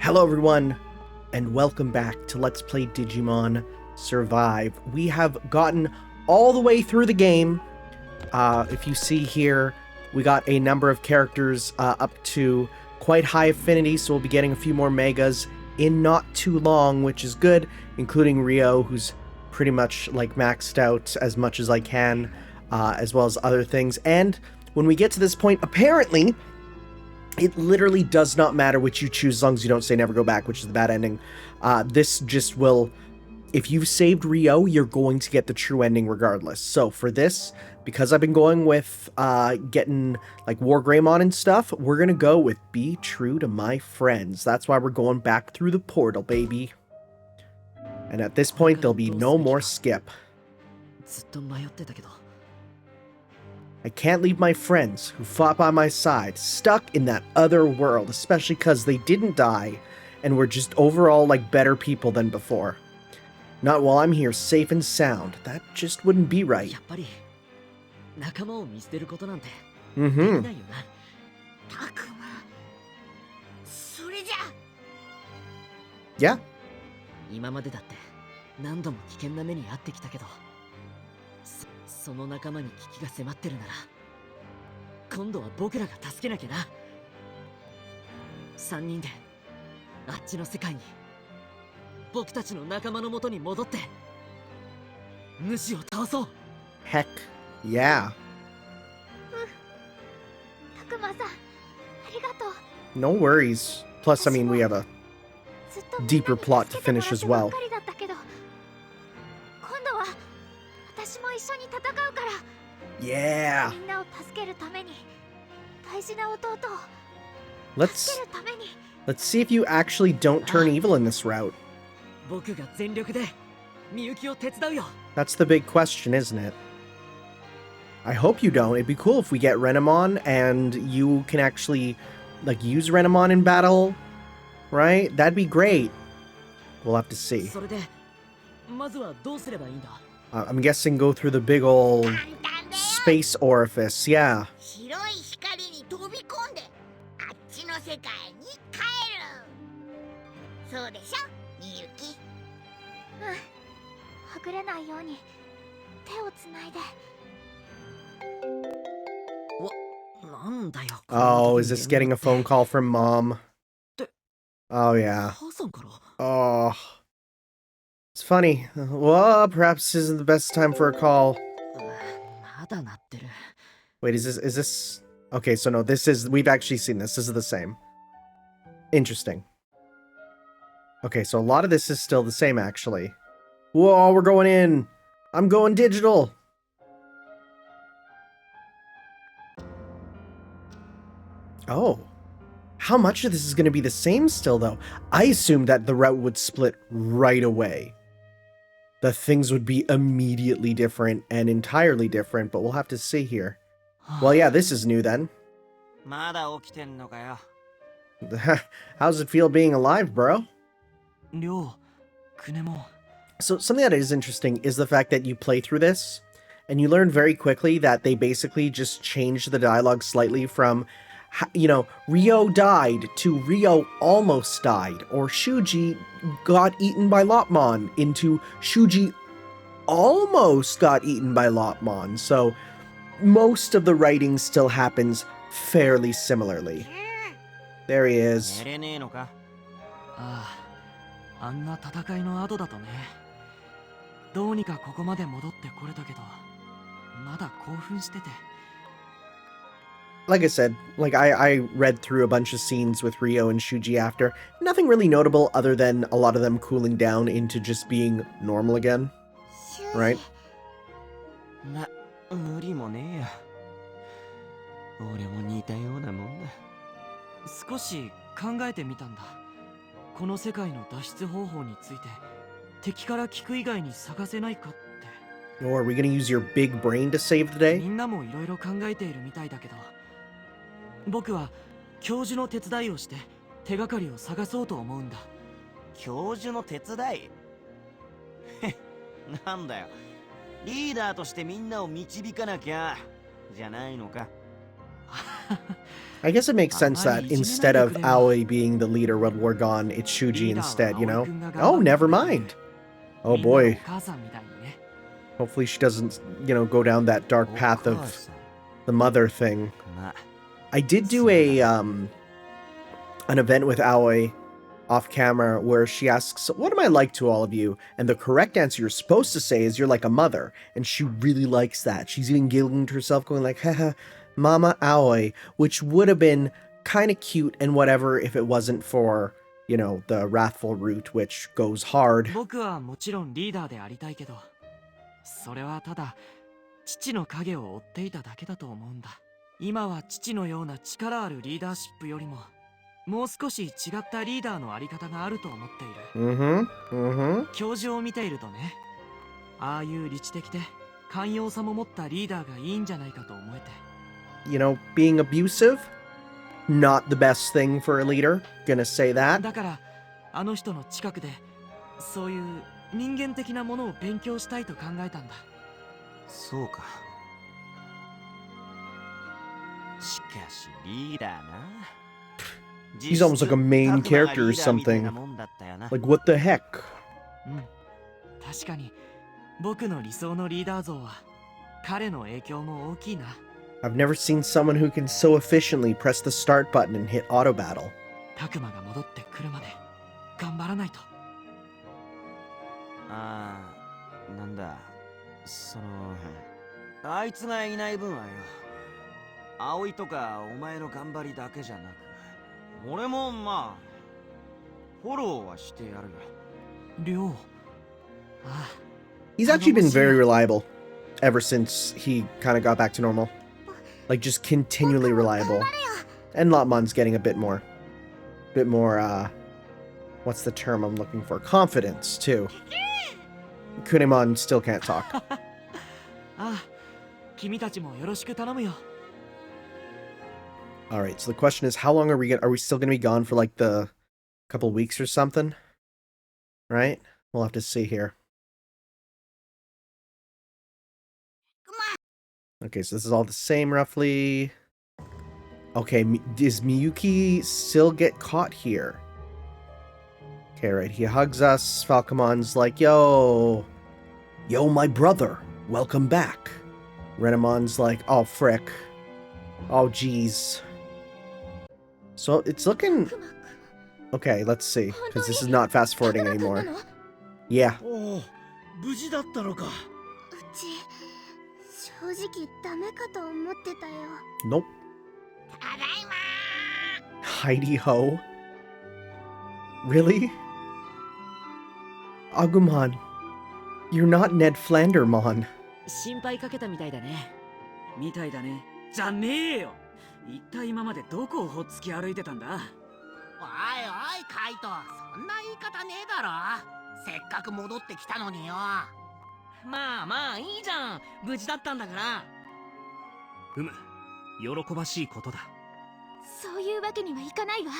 Hello everyone, and welcome back to Let's Play Digimon Survive. We have gotten all the way through the game. If you see here, we got a number of characters up to quite high affinity, so we'll be getting a few more Megas in not too long, which is good, including Rio, who's pretty much like maxed out as much as I can, as well as other things. And when we get to this point, apparently, it literally does not matter which you choose as long as you don't say never go back, which is the bad ending. This just will... If you've saved Rio, you're going to get the true ending regardless. So for this, because I've been going with getting like WarGreymon and stuff, we're going to go with Be True to My Friends. That's why we're going back through the portal, baby. And at this point, there'll be no more skip. I can't leave my friends who fought by my side stuck in that other world, especially because they didn't die and were just overall like better people than before. Not while I'm here safe and sound. That just wouldn't be right. Yeah. 今までだって何度も危険な目に遭ってきたけど、その仲間に危機が迫ってるなら、今度は僕らが助けなきゃな。3人であっちの世界に、僕たちの仲間の元に戻って主を倒そう。Heck, yeah. たくまさん、ありがとう。 No worries. Plus, I mean, we have a deeper plot to finish as well. 今度は私も一緒に戦うから。 Yeah. みんなを助けるために、大事な弟を Let's 助けるために。 let's see if you actually don't turn evil in this route. 僕が全力でみゆきを手伝うよ。 That's the big question, isn't it? I hope you don't. It'd be cool if we get Renamon and you can actually like use Renamon in battle, right? That'd be great. We'll have to see. それでまずはどうすればいいんだ。 I'm guessing go through the big old space orifice, yeah. 白い光に飛び込んであっちの世界に帰る。そうでしょ、みゆき。うん。はぐれないように手をつないで。なんだよ。 Oh, is this getting a phone call from Mom? Oh, yeah. 母さんから。 Oh. It's funny. Well, perhaps this isn't the best time for a call. まだ鳴ってる。 Wait, is this... Okay, so no, this is... We've actually seen this. This is the same. Interesting. Okay, so a lot of this is still the same, actually. Whoa, we're going in! I'm going digital! Oh. How much of this is going to be the same still, though? I assumed that the route would split right away. The things would be immediately different and entirely different, but we'll have to see here. Well, yeah, this is new then. まだ起きてんのかよ。 How's it feel being alive, bro? りょう、くねも。 So something that is interesting is the fact that you play through this, and you learn very quickly that they basically just changed the dialogue slightly from, you know, Rio died to Rio almost died, or Shuji got eaten by Lopmon into Shuji almost got eaten by Lopmon. So most of the writing still happens fairly similarly. There he is. 寝れねえのか。ああ、あんな戦いの後だとね。どうにかここまで戻ってこれたけど、まだ興奮してて。 Like I said, like I read through a bunch of scenes with Rio and Shuji after. Nothing really notable other than a lot of them cooling down into just being normal again. Right? 無理もねえや。俺も似たようなもんだ。少し考えてみたんだ。この世界の脱出方法について敵から聞く以外に探せないかって。 Or are we gonna use your big brain to save the day? みんなもいろいろ考えているみたいだけど、僕は教授の手伝いをして手がかりを探そうと思うんだ。教授の手伝いなんだよ、リーダーとしてみんなを導かなきゃじゃないのか。I guess it makes sense that instead of Aoi being the leader when we're gone, it's Shuji instead, you know? Oh, never mind. Oh boy. Hopefully she doesn't, you know, go down that dark path of the mother thing. I did do an event with Aoi off camera where she asks, what am I like to all of you? And the correct answer you're supposed to say is you're like a mother. And she really likes that. She's even giggling to herself going like, haha, Mama Aoi, which would have been kind of cute and whatever if it wasn't for, you know, the wrathful root, which goes hard. 僕はもちろんリーダーでありたいけど、それはただ父の影を追っていただけだと思うんだ。今は父のような力あるリーダーシップよりも、もう少し違ったリーダーのあり方があると思っている。教授を見ているとね、ああいう理知的で寛容さも持ったリーダーがいいんじゃないかと思えて。You know, being abusive, not the best thing for a leader. Gonna say that. だからあの人の近くでそういう人間的なものを勉強したいと考えたんだ。そうか。しかしリーダーな。He's almost like a main character or something. Like, what the heck? 確かに僕の理想のリーダー像は彼の影響も大きいな。I've never seen someone who can so efficiently press the start button and hit auto battle. タクマが戻ってくるまで頑張らないと。ああ、なんだ。あいつがいない分はよ。葵とかお前の頑張りだけじゃなく、俺もまあフォローはしてやるよ。りょう。ああ。He's actually been very reliable ever since he kind of got back to normal. Like, just continually reliable. And Lotmon's getting a bit more, what's the term I'm looking for? Confidence, too. Kunemon still can't talk. ああ、君たちもよろしく頼むよ。Alright, so the question is, how long are we still gonna be gone for like the couple weeks or something? Right? We'll have to see here. Okay, so this is all the same, roughly. Okay, does Miyuki still get caught here? Okay, right, he hugs us. Falcomon's like, yo, my brother, welcome back. Renamon's like, oh, frick. Oh, geez. So, it's looking... Okay, let's see, because this is not fast-forwarding anymore. Yeah. Oh, 無事だったのか。正直ダメかと思ってたよ。 Nope. ただいまHeidi Ho? Really? Agumon, you're not Ned Flandermon. 心配かけたみたいだね。みたいだね。じゃねえよ。一体今までどこをほっつき歩いてたんだ。おいおいカイト、そんな言い方ねえだろ。せっかく戻ってきたのによ。まあまあいいじゃん。無事だったんだから。喜ばしいことだ。そういうわけにはいかないわ。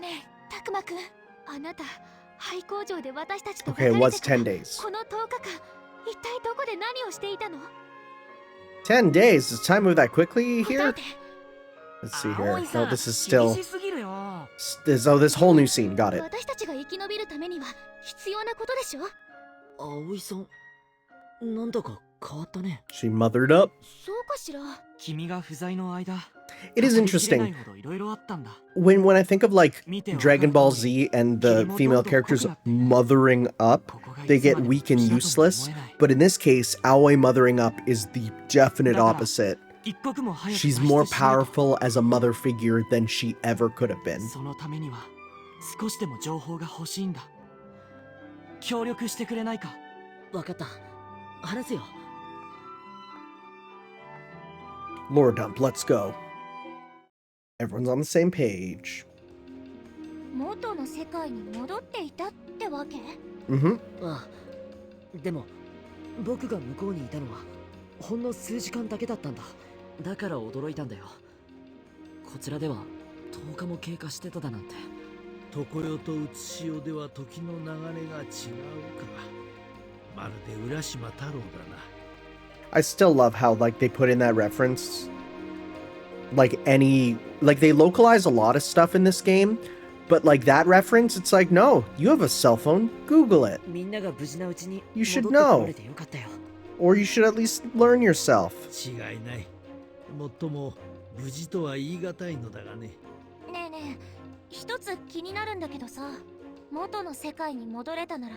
ねえ、たくまくん、あなた廃工場で私たちと別 Okay, れ it was てから10 days. この10日間、一体どこで何をしていたの10 days? Does time move that quickly 答え here? て。 Let's see here. 葵さん、 No, this is still... 厳しすぎるよ。this whole new scene. Got it. 私たちが生き延びるためには必要なことでしょ。葵さん、なんだか変わったね。 She mothered up. そうかしら。君が不在の間、 It is 語りきれない interesting. ほどいろいろあったんだ。 When I think of like 見てわか Dragon る Ball 通り、 Z and the 君も female どんどん濃く characters なっている。 mothering up, ここが they いつ get までも weak and 口だとも useless. 思えない。 But in this case, Aoi mothering up is the definite だから、 opposite. 一刻も早く She's 脱 more 出しないと。 powerful as a mother figure than she ever could have been. そのためには少しでも情報が欲しいんだ。協力してくれないか。わかった。話すよ。Lore dump, let's go. Everyone's on the same page. 元の世界に戻っていたってわけ？ Mm-hmm. ああ、でも僕が向こうにいたのはほんの数時間だけだったんだ。だから驚いたんだよ。こちらでは10日も経過してただなんて。常世と写し世では時の流れが違うか。まるで浦島太郎だな。I still love how like they put in that reference. like any, like they localize a lot of stuff in this game, but like that reference, it's like, no, you have a cell phone, Google it. みんなが無事なうちに You should 戻ってこ know. られてよかったよ。 Or you should at least learn yourself. 違いない。もっとも無事とは言い難いのだがね。ねえねえ、一つ気になるんだけどさ、元の世界に戻れたなら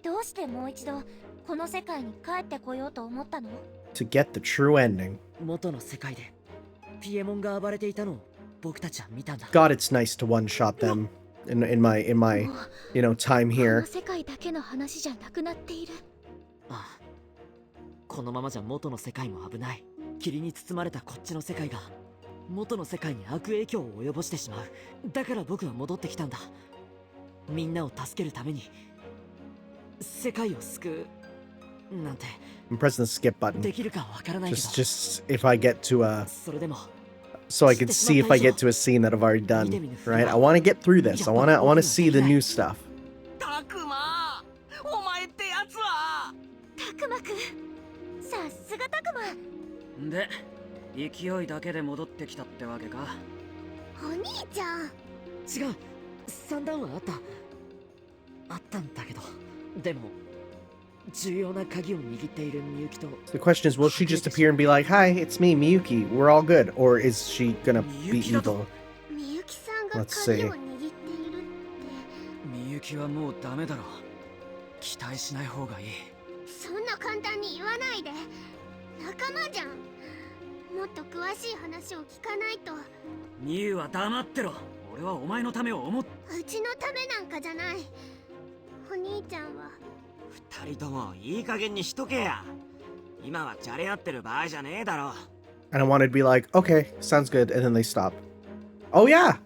どうしてもう一度この世界に帰ってこようと思ったの？ To get the true ending. 元の世界でピエモンが暴れていたのを僕たちは見たんだ。 God, it's nice to one-shot them in my you know, time この here. 世界だけの話じゃなくなっている。ああ、このままじゃ元の世界も危ない。霧に包まれたこっちの世界が元の世界に悪影響を及ぼしてしまう。だから僕は戻ってきたんだ。みんなを助けるために世界を救うなんて I'm pressing the skip button. できるかわからないけど、 Just if I get toそれでも so I can see if I get to a scene that I've already done. Right? I want to get through this. I want to see the new stuff. タクマ、お前ってやつは。たくまくん、さすがたくま。で勢いだけで戻ってきたってわけか。お兄ちゃん。違う、三段はあったんだけど、でも重要な鍵を握っているみゆきと。 The question is, will she just appear and be like, "Hi, it's me, Miyuki. We're all good," or is she gonna be evil? みゆきさんが Let's see. 鍵を握っているって。みゆきはもうダメだろ。期待しない方がいい。そんな簡単に言わないで。仲間じゃん。もっと詳しい話を聞かないと。みゆは黙ってろ。俺はお前のためを思っ。うちのためなんかじゃない。お兄ちゃんは。二人ともいい加減にしとけや。今はじゃれ合ってる場合じゃねえだろ。 And I wanted to be like, "Okay, sounds good," and then they stop. Oh yeah,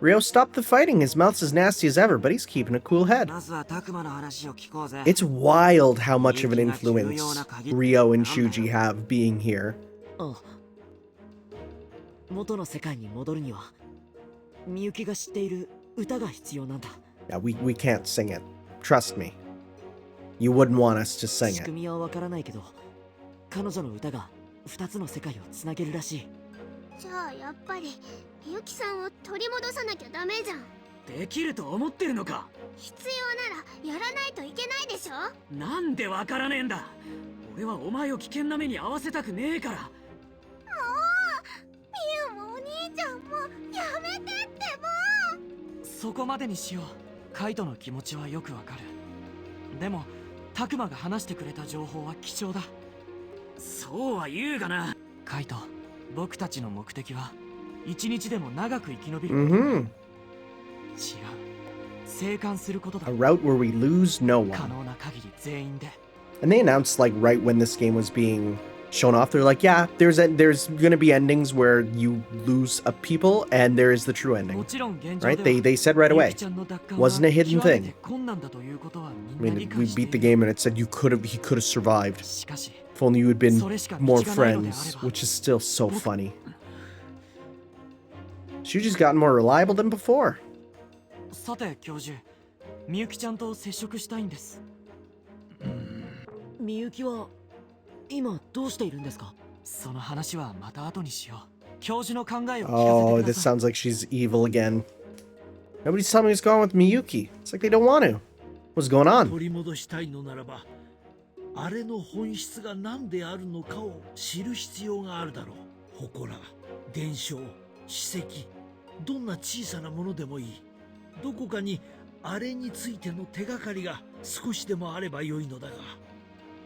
Ryo stopped the fighting. His mouth's as nasty as ever, but he's keeping a cool head. まずはタクマの話を聞こうぜ。 It's wild how much of an influence Ryo and Shuji have being here. ああ、元の世界に戻るにはみゆきが知っている歌が必要なんだ。 Yeah, we can't sing it. Trust me. You wouldn't want us to sing 仕 it. 組みはわからないけど、彼女の歌が2つの世界をつなげるらしい。じゃあやっぱりみゆきさんを取り戻さなきゃダメじゃん。できると思ってるのか。必要ならやらないといけないでしょ。なんでわからねえんだ。俺はお前を危険な目に遭わせたくねえから。もうみゆもお兄ちゃんもやめてってもう。そこまでにしよう。カイトの気持ちはよくわかる。でもタクマが話してくれた情報は貴重だ。そうは言うがな。カイト、僕たちの目的は一日でも長く生き延びること。 Mm-hmm. 違う、生還することだ。 A route where we lose no 可 one. 能な限り全員で。 And they announced, like, right when this game was being shown off, they're like, yeah, there's gonna be endings where you lose a people, and there is the true ending. もちろん現状で Right? は They said right みゆ away. きちゃんの奪還 Wasn't a hidden は極め thing. て困難だということは I みんな理 mean, 解 we して beat い the る。 game and it said he could have survived. しかし If only you had been それしか道 more がないのであれ friends, ば。 which is still so funny. Shuji's gotten more reliable than before. さて教授、みゆきちゃんと接触したいんです。みゆきは今どうしているんですか。その話はまた後にしよう。教授の考えを聞か Oh, せてくだ this さい。 sounds like she's evil again. Nobody's telling me what's going on with Miyuki. It's like they don't want to. What's going on? 取り戻したいのならば、あれの本質が何であるのかを知る必要があるだろう。祠、伝承、史跡、どんな小さなものでもいい。どこかにあれについての手がかりが少しでもあればよいのだが。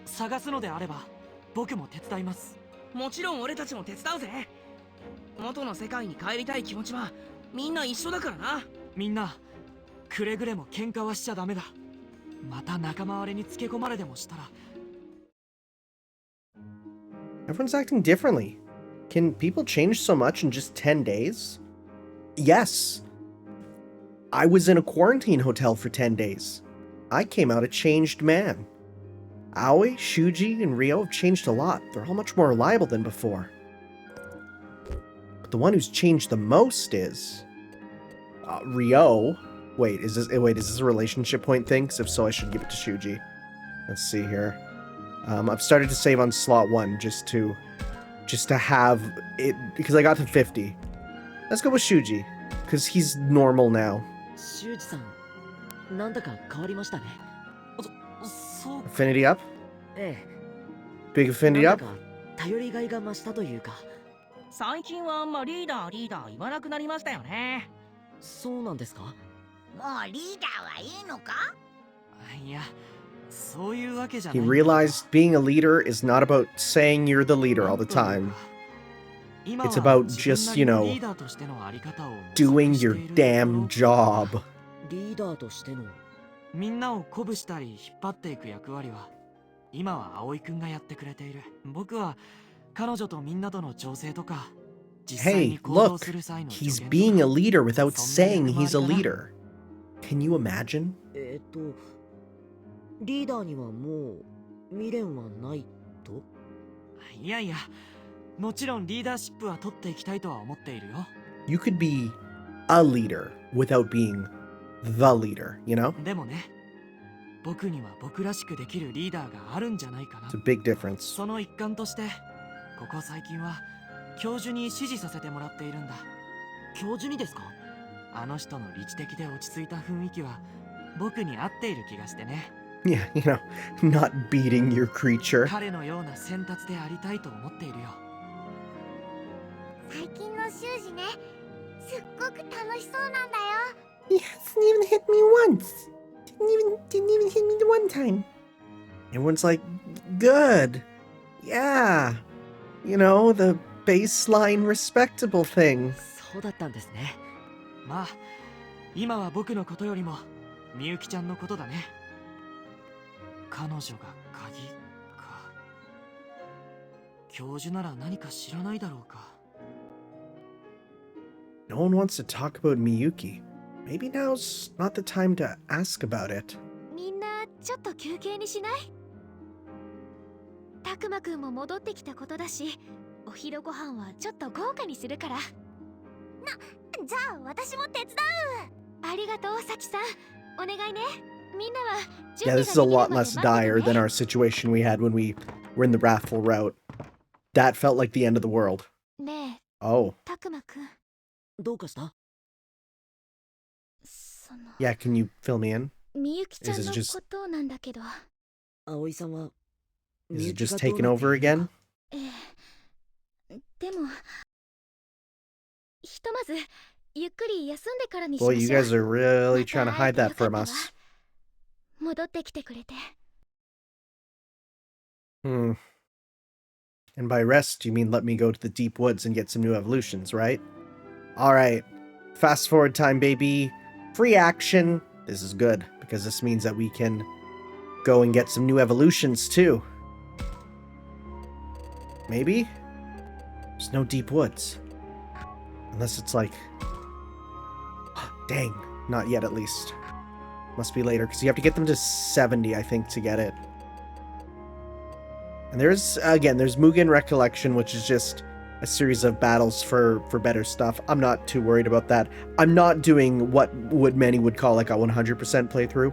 探すのであれば僕も手伝います。もちろん俺たちも手伝うぜ。元の世界に帰りたい気持ちはみんな一緒だからな。みんなくれぐれも喧嘩はしちゃダメだ。また仲間割れにつけ込まれでもしたら。 Everyone's acting differently. Can people change so much in just 10 days? Yes. I was in a quarantine hotel for 10 days. I came out a changed man. Aoi, Shuji, and Ryo have changed a lot. They're all much more reliable than before. But the one who's changed the most is... Ryo. Wait, is this a relationship point thing? Because if so, I should give it to Shuji. Let's see here. I've started to save on slot 1 just to just to have it, because I got to 50. Let's go with Shuji, because he's normal now. 修二さん、なんだか変わりましたね。そうか。 Affinity up? え Big え。 affinity なん up? だか頼りがいが増したというか。最近はあんまリーダー言わなくなりましたよね。そうなんですか？もうリーダーはいいのか？いや、そういうわけじゃ He ない。 realized being a leader is not about saying you're the leader all the time. It's about just, you know, doing your damn job. リーダーとしての。みんなを鼓舞したり引っ張っていく役割は今は葵くんがやってくれている。僕は彼女とみんなとの調整とか実際に Hey, 行動 look, する際の he's 助言とか。 being a leader without saying he's a leader. Can you imagine? リーダーにはもう未練はないと？いやいや、もちろんリーダーシップは取っていきたいとは思っているよ。 You could be a leader without being the leader, you know? でもね、僕には僕らしくできるリーダーがあるんじゃないかな。 It's a big difference. その一環としてここ最近は教授に指示させてもらっているんだ。教授にですか？あの人の理知的で落ち着いた雰囲気は僕に合っている気がしてね。 Yeah, you know, not beating your creature. 彼のような先達でありたいと思っているよ。最近の修二ね、すっごく楽しそうなんだよ。 He hasn't even hit me once. Didn't even hit me the one time. Everyone's like, good. Yeah. You know, the baseline respectable thing. そうだったんですね。まあ、今は僕のことよりもみゆきちゃんのことだね。彼女が鍵か。教授なら何か知らないだろうか。 No one wants to talk about Miyuki. Maybe now's not the time to ask about it. みんなちょっと休憩にしない？たくまくんも戻ってきたことだし、お昼ご飯はちょっと豪華にするから。じゃあ私も手伝う。ありがとう、サチさん。お願いね。みんなは準 Yeah, 備 this is a ができる lot まで less 待ってて dire ね。 than our situation we had when we were in the wrathful route. That felt like the end of the world. ねえ、 Oh. たくまくん。どうかした？ その Yeah, can you fill me in? みゆきちゃん Is の it just- ことなんだけど。葵さんは Is it just taken over again? ええ、でもひとまずゆっくり休んでからにしま Boy, しょ you う。 guys are really また trying to 会え hide てよ that か from ったわ。 us. 戻ってきてくれて。 Hmm. And by rest, you mean let me go to the deep woods and get some new evolutions, right? Alright. Fast forward time, baby. Free action. This is good, because this means that we can go and get some new evolutions, too. Maybe? There's no deep woods. Unless it's like... Dang. Not yet, at least. Must be later, because you have to get them to 70, I think, to get it. And there's Mugen Recollection, which is just a series of battles for better stuff. I'm not too worried about that. I'm not doing what many would call like a 100% playthrough.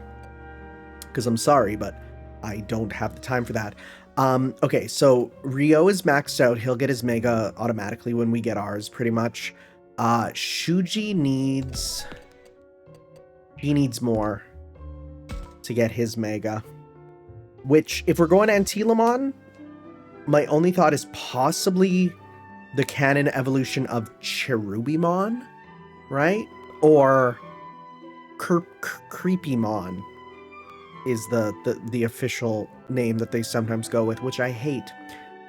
Because I'm sorry, but I don't have the time for that. Okay, so Ryo is maxed out. He'll get his Mega automatically when we get ours, pretty much. Shuji needs... He needs more to get his Mega. Which, if we're going Antilamon, my only thought is possibly the canon evolution of Cherubimon, right? Or Creepymon is the official name that they sometimes go with, which I hate.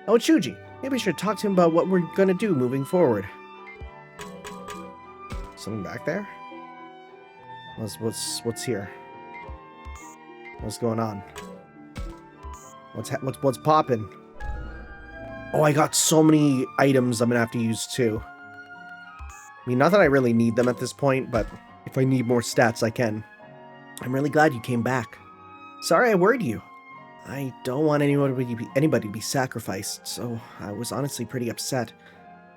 Oh, it's Shuji. Maybe we should talk to him about what we're gonna do moving forward. Something back there? What's here? What's going on? What's poppin'? Oh, I got so many items I'm gonna have to use too. I mean, not that I really need them at this point, but if I need more stats, I can. I'm really glad you came back. Sorry I worried you. I don't want anybody to be sacrificed, so I was honestly pretty upset.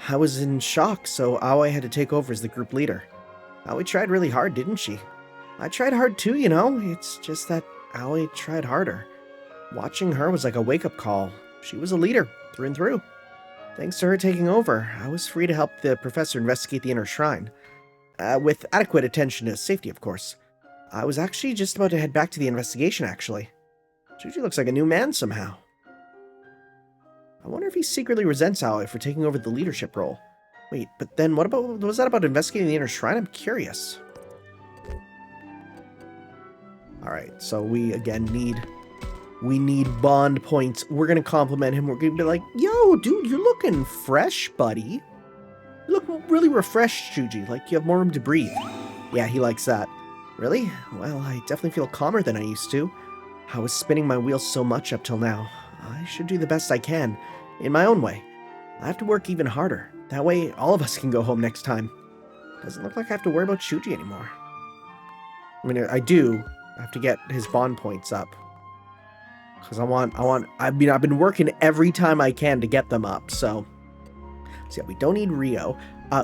I was in shock, so Aoi had to take over as the group leader. Aoi tried really hard, didn't she? I tried hard too, you know? It's just that Aoi tried harder. Watching her was like a wake-up call. She was a leader, through and through. Thanks to her taking over, I was free to help the professor investigate the inner shrine. With adequate attention to safety, of course. I was actually just about to head back to the investigation, actually. Shuji looks like a new man somehow. I wonder if he secretly resents Aoi for taking over the leadership role. Wait, but then what was that about investigating the inner shrine? I'm curious. Alright, so we again need bond points. We're gonna compliment him. We're gonna be like, yo, dude, you're looking fresh, buddy. You look really refreshed, Shuji, like you have more room to breathe. Yeah, he likes that. Really? Well, I definitely feel calmer than I used to. I was spinning my wheels so much up till now. I should do the best I can, in my own way. I have to work even harder. That way, all of us can go home next time. Doesn't look like I have to worry about Shuji anymore. I mean, I do. I have to get his bond points up. Because I've been working every time I can to get them up, so yeah, we don't need Rio.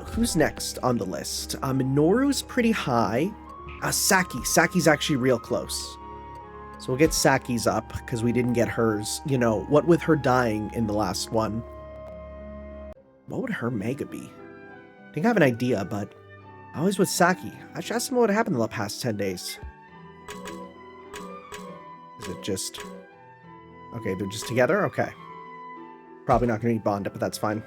Who's next on the list? Minoru's pretty high. Saki. Saki's actually real close. So we'll get Saki's up, because we didn't get hers. You know, what with her dying in the last one? What would her mega be? I think I have an idea, but I was with Saki. I should ask him what happened the past 10 days. Is it just... Okay, they're just together? Okay. Probably not going to be bonded, but that's fine.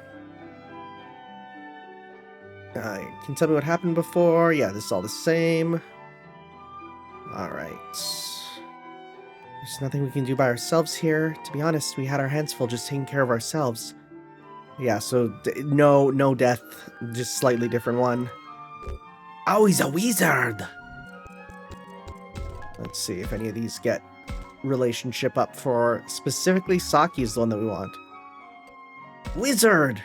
Can you tell me what happened before? Yeah, this is all the same. Alright. There's nothing we can do by ourselves here. To be honest, we had our hands full just taking care of ourselves. Yeah, so no death, just slightly different one. Oh, he's a wizard! Let's see if any of these get relationship up for... Specifically, Saki is the one that we want. Wizard!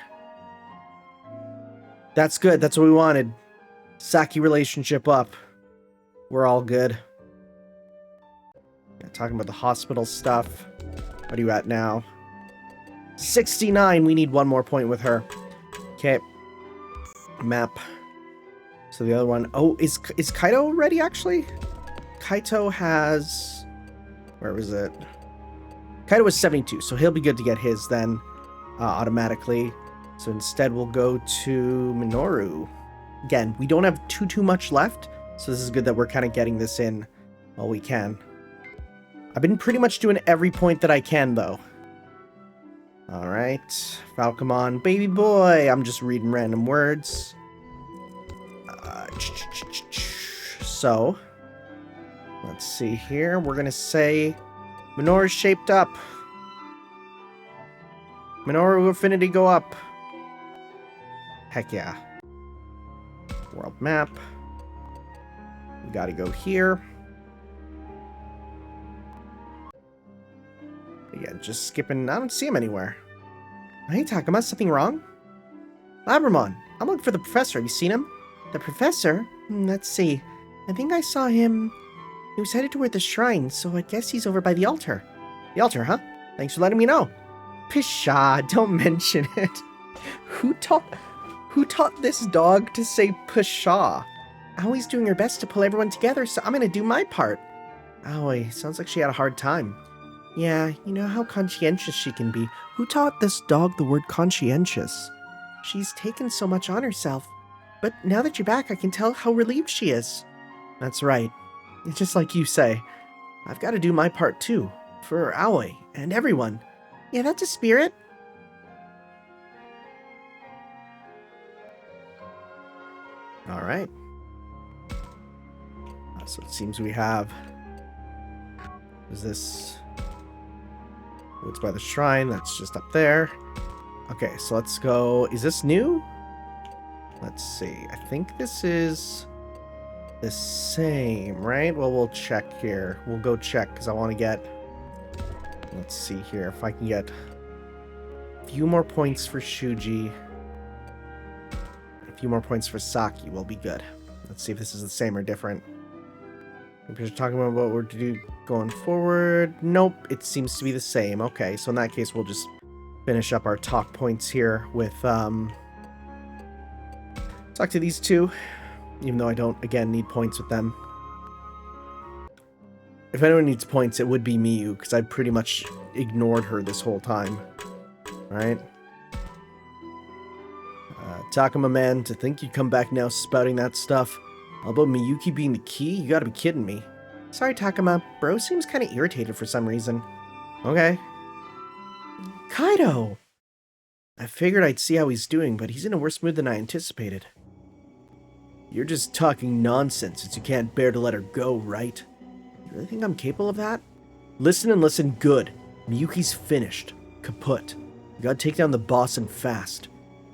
That's good, that's what we wanted. Saki relationship up. We're all good. Yeah, talking about the hospital stuff. What are you at now? 69! We need one more point with her. Okay. Map. So the other one... Oh, is Kaito ready, actually? Kaito has... Where was it? Kaito was 72, so he'll be good to get his then, automatically. So instead we'll go to Minoru. Again, we don't have too much left, so this is good that we're kind of getting this in while we can. I've been pretty much doing every point that I can, though. Alright. Falcomon, baby boy. I'm just reading random words. So, let's see here. We're going to say Minoru's shaped up. Minoru affinity go up. Heck yeah. World map. We gotta go here. Yeah, just skipping. I don't see him anywhere. Hey, Takuma, something wrong? Labramon, I'm looking for the professor. Have you seen him? The professor? Let's see. I think I saw him. He was headed toward the shrine, so I guess he's over by the altar. The altar, huh? Thanks for letting me know. Pshaw, don't mention it. Who taught this dog to say pshaw? Aoi's doing her best to pull everyone together, so I'm gonna do my part. Aoi, sounds like she had a hard time. Yeah, you know how conscientious she can be. Who taught this dog the word conscientious? She's taken so much on herself. But now that you're back, I can tell how relieved she is. That's right. It's just like you say. I've got to do my part too. For Aoi and everyone. Yeah, that's a spirit. Alright. So it seems we have... Is this... Woods by the Shrine, that's just up there. Okay, so let's go... Is this new? Let's see. I think this is the same, right? Well, we'll check here. We'll go check, because I want to get... Let's see here. If I can get a few more points for Shuji. A few more points for Saki will be good. Let's see if this is the same or different. We're talking about what we're to do going forward. Nope, it seems to be the same. Okay, so in that case, we'll just finish up our talk points here with, talk to these two, even though I don't, again, need points with them. If anyone needs points, it would be Miyu, because I pretty much ignored her this whole time. Alright? Takuma, man, to think you'd come back now spouting that stuff. All about Miyuki being the key? You gotta be kidding me. Sorry, Takuma. Bro seems kinda irritated for some reason. Okay. Kaido! I figured I'd see how he's doing, but he's in a worse mood than I anticipated. You're just talking nonsense since you can't bear to let her go, right? You really think I'm capable of that? Listen and listen good. Miyuki's finished. Kaput. You gotta take down the boss and fast.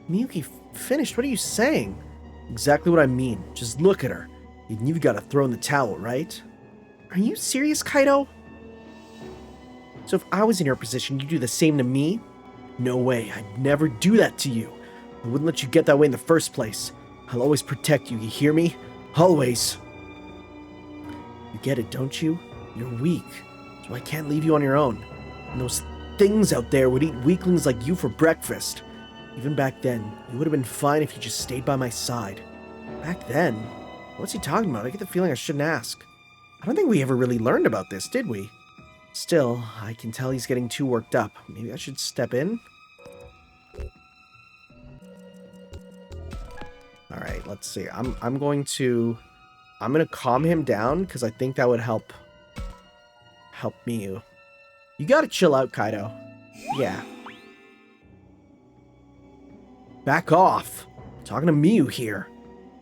Miyuki finished? What are you saying? Exactly what I mean. Just look at her. You've gotta throw in the towel, right? Are you serious, Kaido? So if I was in your position, you'd do the same to me? No way, I'd never do that to you. I wouldn't let you get that way in the first place. I'll always protect you, you hear me? Always. You get it, don't you? You're weak, so I can't leave you on your own. And those things out there would eat weaklings like you for breakfast. Even back then, you would have been fine if you just stayed by my side. Back then? What's he talking about? I get the feeling I shouldn't ask. I don't think we ever really learned about this, did we? Still, I can tell he's getting too worked up. Maybe I should step in? Alright, let's see. I'm gonna calm him down, because I think that would help Miyu. You gotta chill out, Kaido. Yeah. Back off! I'm talking to Miyu here.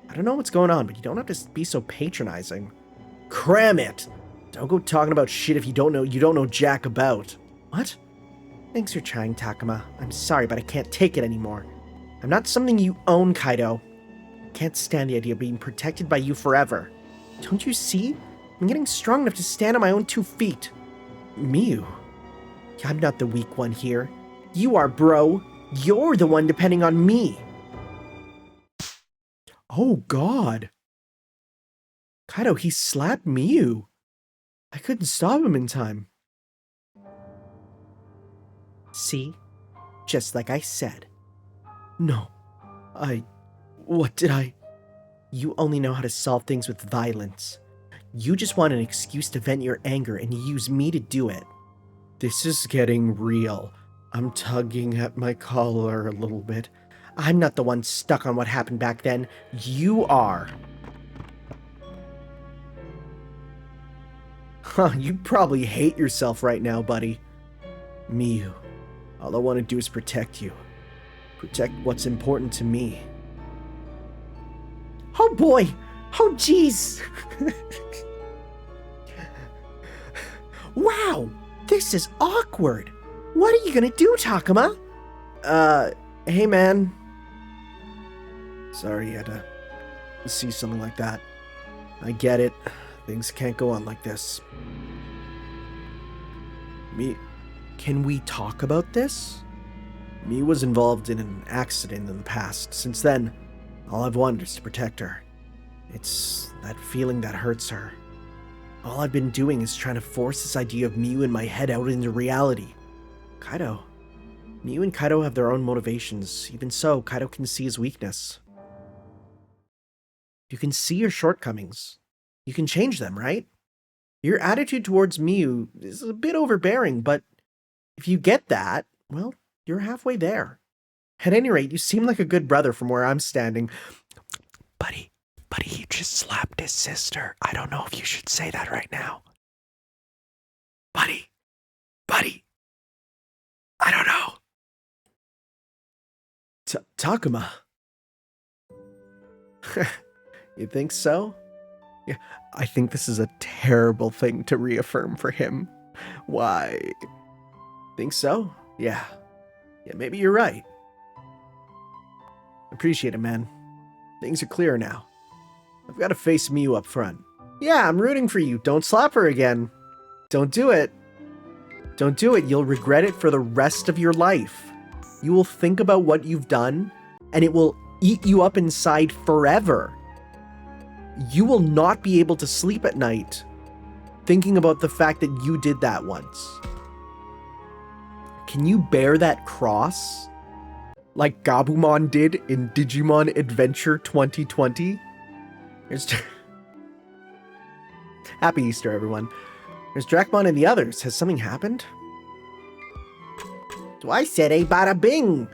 I don't know what's going on, but you don't have to be so patronizing. Cram it! Don't go talking about shit if you don't know jack about. What? Thanks for trying, Takuma. I'm sorry, but I can't take it anymore. I'm not something you own, Kaido. I can't stand the idea of being protected by you forever. Don't you see? I'm getting strong enough to stand on my own 2 feet. Miyu. I'm not the weak one here. You are, bro. You're the one depending on me. Oh, God. Kaido, he slapped Miyu. I couldn't stop him in time. See? Just like I said. No. What did I... You only know how to solve things with violence. You just want an excuse to vent your anger and you use me to do it. This is getting real. I'm tugging at my collar a little bit. I'm not the one stuck on what happened back then. You are. Huh, you probably hate yourself right now, buddy. Miyu, all I want to do is protect you. Protect what's important to me. Oh boy! Oh jeez! Wow! This is awkward! What are you gonna do, Takuma? Hey man. Sorry you had to see something like that. I get it. Things can't go on like this. Can we talk about this? Me was involved in an accident in the past. Since then, all I've wanted is to protect her. It's that feeling that hurts her. All I've been doing is trying to force this idea of Miyu in my head out into reality. Kaido. Miyu and Kaido have their own motivations. Even so, Kaido can see his weakness. You can see your shortcomings. You can change them, right? Your attitude towards Miyu is a bit overbearing, but if you get that, well, you're halfway there. At any rate, you seem like a good brother from where I'm standing. Buddy, he just slapped his sister. I don't know if you should say that right now. Buddy, I don't know. Takuma. You think so? Yeah, I think this is a terrible thing to reaffirm for him. Why? Think so? Yeah, maybe you're right. Appreciate it, man. Things are clearer now. I've got to face Miyu up front. Yeah, I'm rooting for you. Don't slap her again. Don't do it. Don't do it. You'll regret it for the rest of your life. You will think about what you've done, and it will eat you up inside forever. You will not be able to sleep at night thinking about the fact that you did that once. Can you bear that cross? Like Gabumon did in Digimon Adventure 2020? Happy Easter, everyone. There's Dracmon and the others. Has something happened? So I said a bada bing.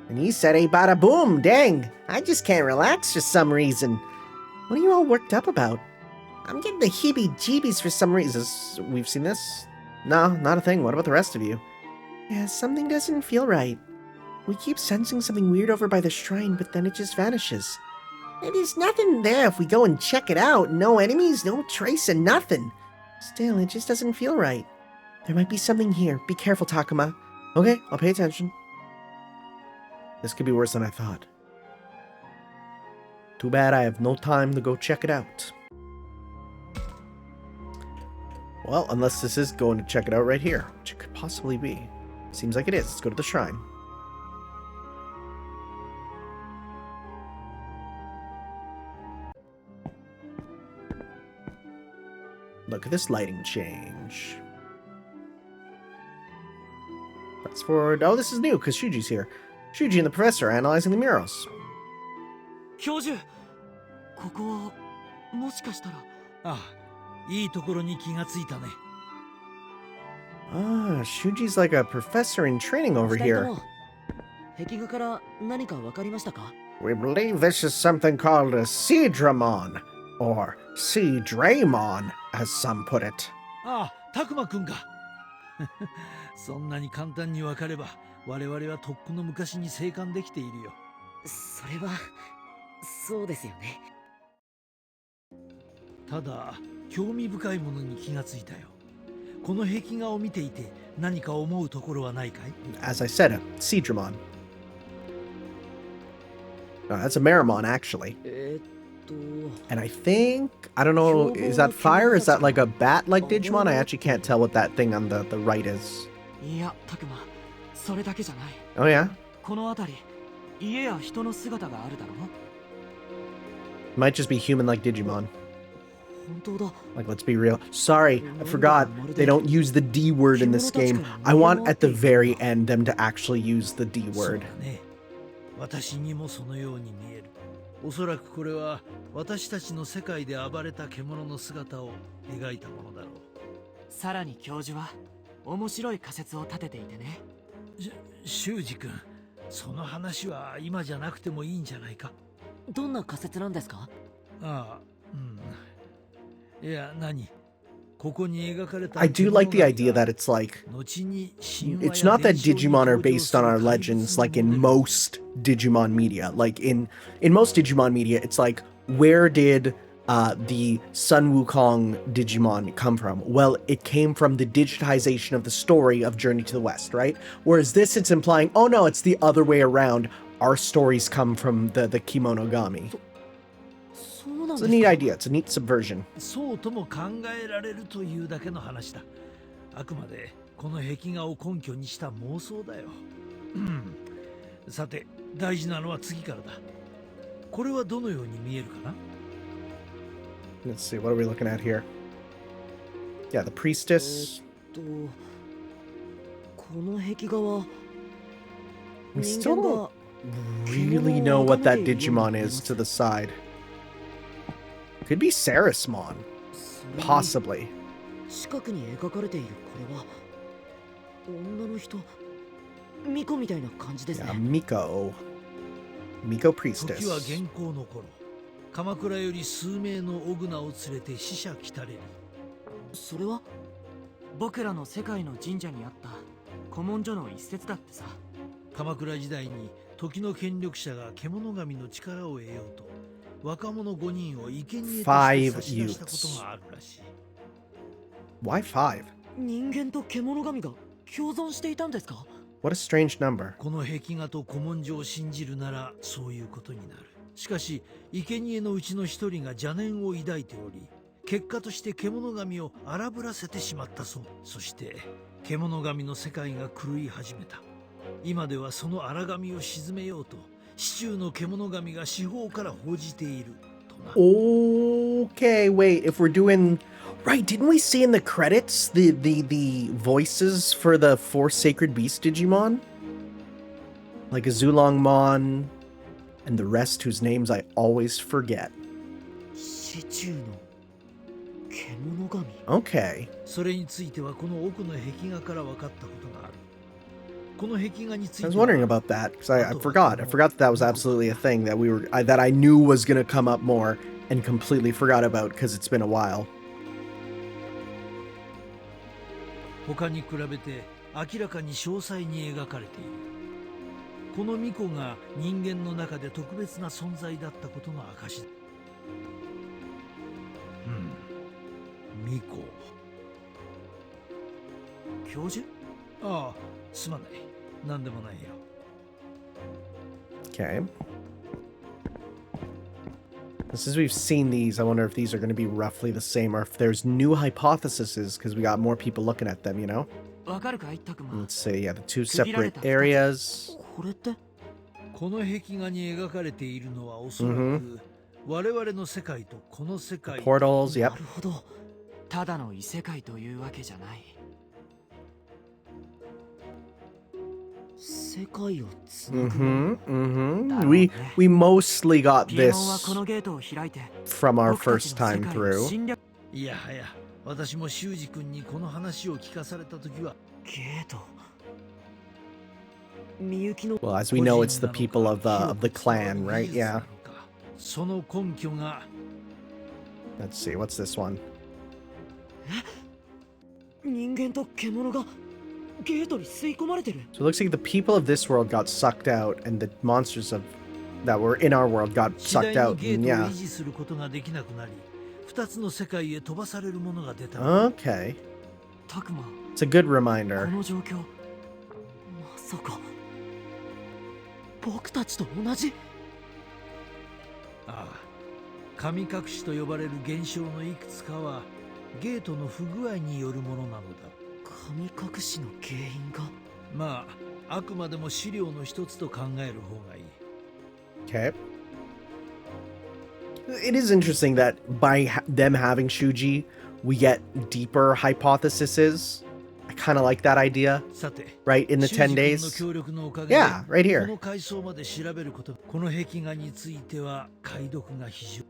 And you said a bada boom. Dang, I just can't relax for some reason. What are you all worked up about? I'm getting the heebie-jeebies for some reason. We've seen this? No, not a thing. What about the rest of you? Yeah, something doesn't feel right. We keep sensing something weird over by the shrine, but then it just vanishes. There's nothing there if we go and check it out. No enemies, no trace, and nothing. Still, it just doesn't feel right. There might be something here. Be careful, Takuma. Okay, I'll pay attention. This could be worse than I thought. Too bad I have no time to go check it out. Well, unless this is going to check it out right here, which it could possibly be. Seems like it is. Let's go to the shrine. Look at this lighting change. Fast forward. Oh, this is new because Shuji's here. Shuji and the professor are analyzing the murals. 教授、ここはもしかしたら。ああ、いいところに気がついたね。Ah, Shuji's like a professor in training over 二人と here. も壁画から何かわかりましたか？ We believe this is something called a Seadramon, or Seadraymon, as some put it. ああ、たくまくんか。そんなに簡単にわかれば、我々はとっくの昔に生還できているよ。それはそうですよね。ただ、興味深いものに気がついたよ。この壁画を見ていて何か思うところはないかい？ As I said, a Seadramon. No, that's a Marimon, actually. And I think, I don't know, is that fire? Is that like a bat-like Digimon? I actually can't tell what that thing on the right is. いや、たくま、それだけじゃない。 Oh, yeah? この辺り、家や人の姿があるだろう。 Might just be human-like Digimon. 本当だ。 Like, let's be real. Sorry, I forgot. They don't use the D word in this game. I want, at the very end, them to actually use the D そう word. だね。私にもそのように見える。おそらくこれは私たちの世界で暴れた獣の姿を描いたものだろう。さらに教授は面白い仮説を立てていてね。修二君、その話は今じゃなくてもいいんじゃないか？どんな仮説なんですか？ああ、うん。いや、何？ここに描かれた I do like the idea that it's like, it's not that Digimon are based on our legends like in most Digimon media. Like in most Digimon media, it's like, where did the Sun Wukong Digimon come from? Well, it came from the digitization of the story of Journey to the West, right? Whereas this, it's implying, oh no, it's the other way around. Our stories come from the Kimonogami. It's a neat idea. It's a neat subversion. そうとも考えられるというだけの話だ。あくまでこの壁画を根拠にした妄想だよ。さて、大事なのは次からだ。これはどのように見えるかな？ Let's see, what are we looking at here? Yeah, the priestess. この壁画は We still don't really know what that Digimon is to the side. Could be Sarismon. Possibly. 近くに描かれているこれは女の人ミコみたいな感じですね。 Yeah, Miko. Miko 時は priestess. 現行の頃、鎌倉より数名のオグナを連れて死者来たれる。それは僕らの世界の神社にあった古文書の一節だってさ。鎌倉時代に時の権力者が獣神の力を得ようと若者5人を生贄として差し出したことがあるらしい。 Why 5? 人間と獣神が共存していたんですか？ What a strange number. この壁画と古文書を信じるならそういうことになる。しかし生贄のうちの一人が邪念を抱いており、結果として獣神を荒ぶらせてしまったそう。そして獣神の世界が狂い始めた。今ではその荒神を鎮めようと市中の獣神が四方から報じているとな。 Okay, wait, if we're doing... Right, didn't we see in the credits the voices for the 4 Sacred Beast Digimon? Like a Zulongmon and the rest whose names I always forget. 市中の獣神。 Okay. それについてはこの奥の壁画から分かったことがある。この壁画について I は was wondering about that because I forgot. I forgot that was absolutely a thing that that I knew was gonna come up more and completely forgot about because it's been a while. 他に比べて明らかに詳細に描かれている。この巫女が人間の中で特別な存在だったことの証だ。巫女。教授？ああ、すまない。なんでもないよ。Okay. Since we've seen these, I wonder if these are going to be roughly the same or if there's new hypotheses because we got more people looking at them, you know? わかるかい、タクマ。 Let's say, yeah, the two separate areas. これって？この壁画に描かれているのはおそらく我々の世界とこの世界。 Portals, な yep. るほど。ただの異世界というわけじゃない。世界をつなぐ。We mostly got ピエモンは this このゲートを開いて from our 僕たち first の世 time 界を through. 侵略。いやはや、私も修二君にこの話を聞かされたときは、ゲート。みゆきの。 Well, as we know, it's the people of the clan, right? Yeah. その根拠が Let's see, what's this one? 人間と獣がゲートに吸い込まれてる。 So it looks like the people of this world got sucked out, and the monsters that were in our world got 次第 sucked に out. ゲー And トを yeah. 維持することができなくなり、二つの世界へ飛ばされるものが出た。 Okay. タクマ、 It's a good こ reminder. の状況、まさか僕たちと同じ。ああ、神隠しと呼ばれる現象のいくつかはゲートの不具合によるものなのだ。神隠しの原因が。まあ、あくまでも資料の一つと考える方がいい。 Okay. It is interesting that by them having Shuji, we get deeper hypotheses. I kind of like that idea, さて、 right? In the 10修二君の days. 協力のおかげで、 Yeah, right こ here. の階層まで調べること、この壁画については解読が非常。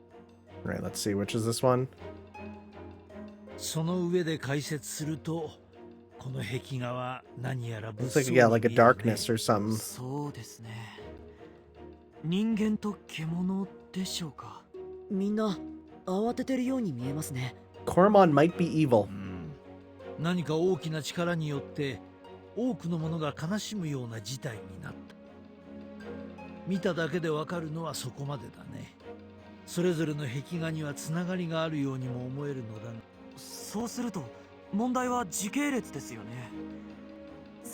Right, let's see, which is this one? その上で解説すると、この壁画は何やら物 Looks 騒 like に yeah, 見 like a えるね darkness or something. そうですね。人間と獣でしょうか。みんな慌ててるように見えますね。 Koromon might be evil. 何か大きな力によって多くの者が悲しむような事態になった。見ただけでわかるのはそこまでだね。それぞれの壁画にはつながりがあるようにも思えるのだが、そうすると問題は時系列ですよね。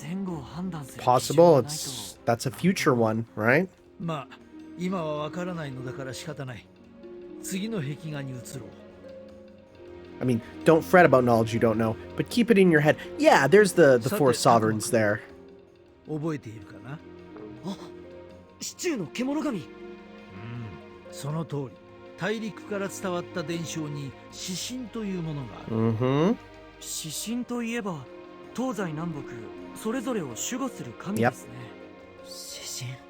前後を判断する基準 Possible. がないと。 That's a future one, right? まあ今はわからないのだから仕方ない。次の壁画に移ろう。 I mean, don't fret about knowledge you don't know, but keep it in your head. Yeah, there's the four sovereigns there. 覚えているかな？あ、シチューの獣神。その通り。大陸から伝わった伝承に指針というものがある。 Mm-hmm. 指針といえば東西南北それぞれを守護する神ですね。指針。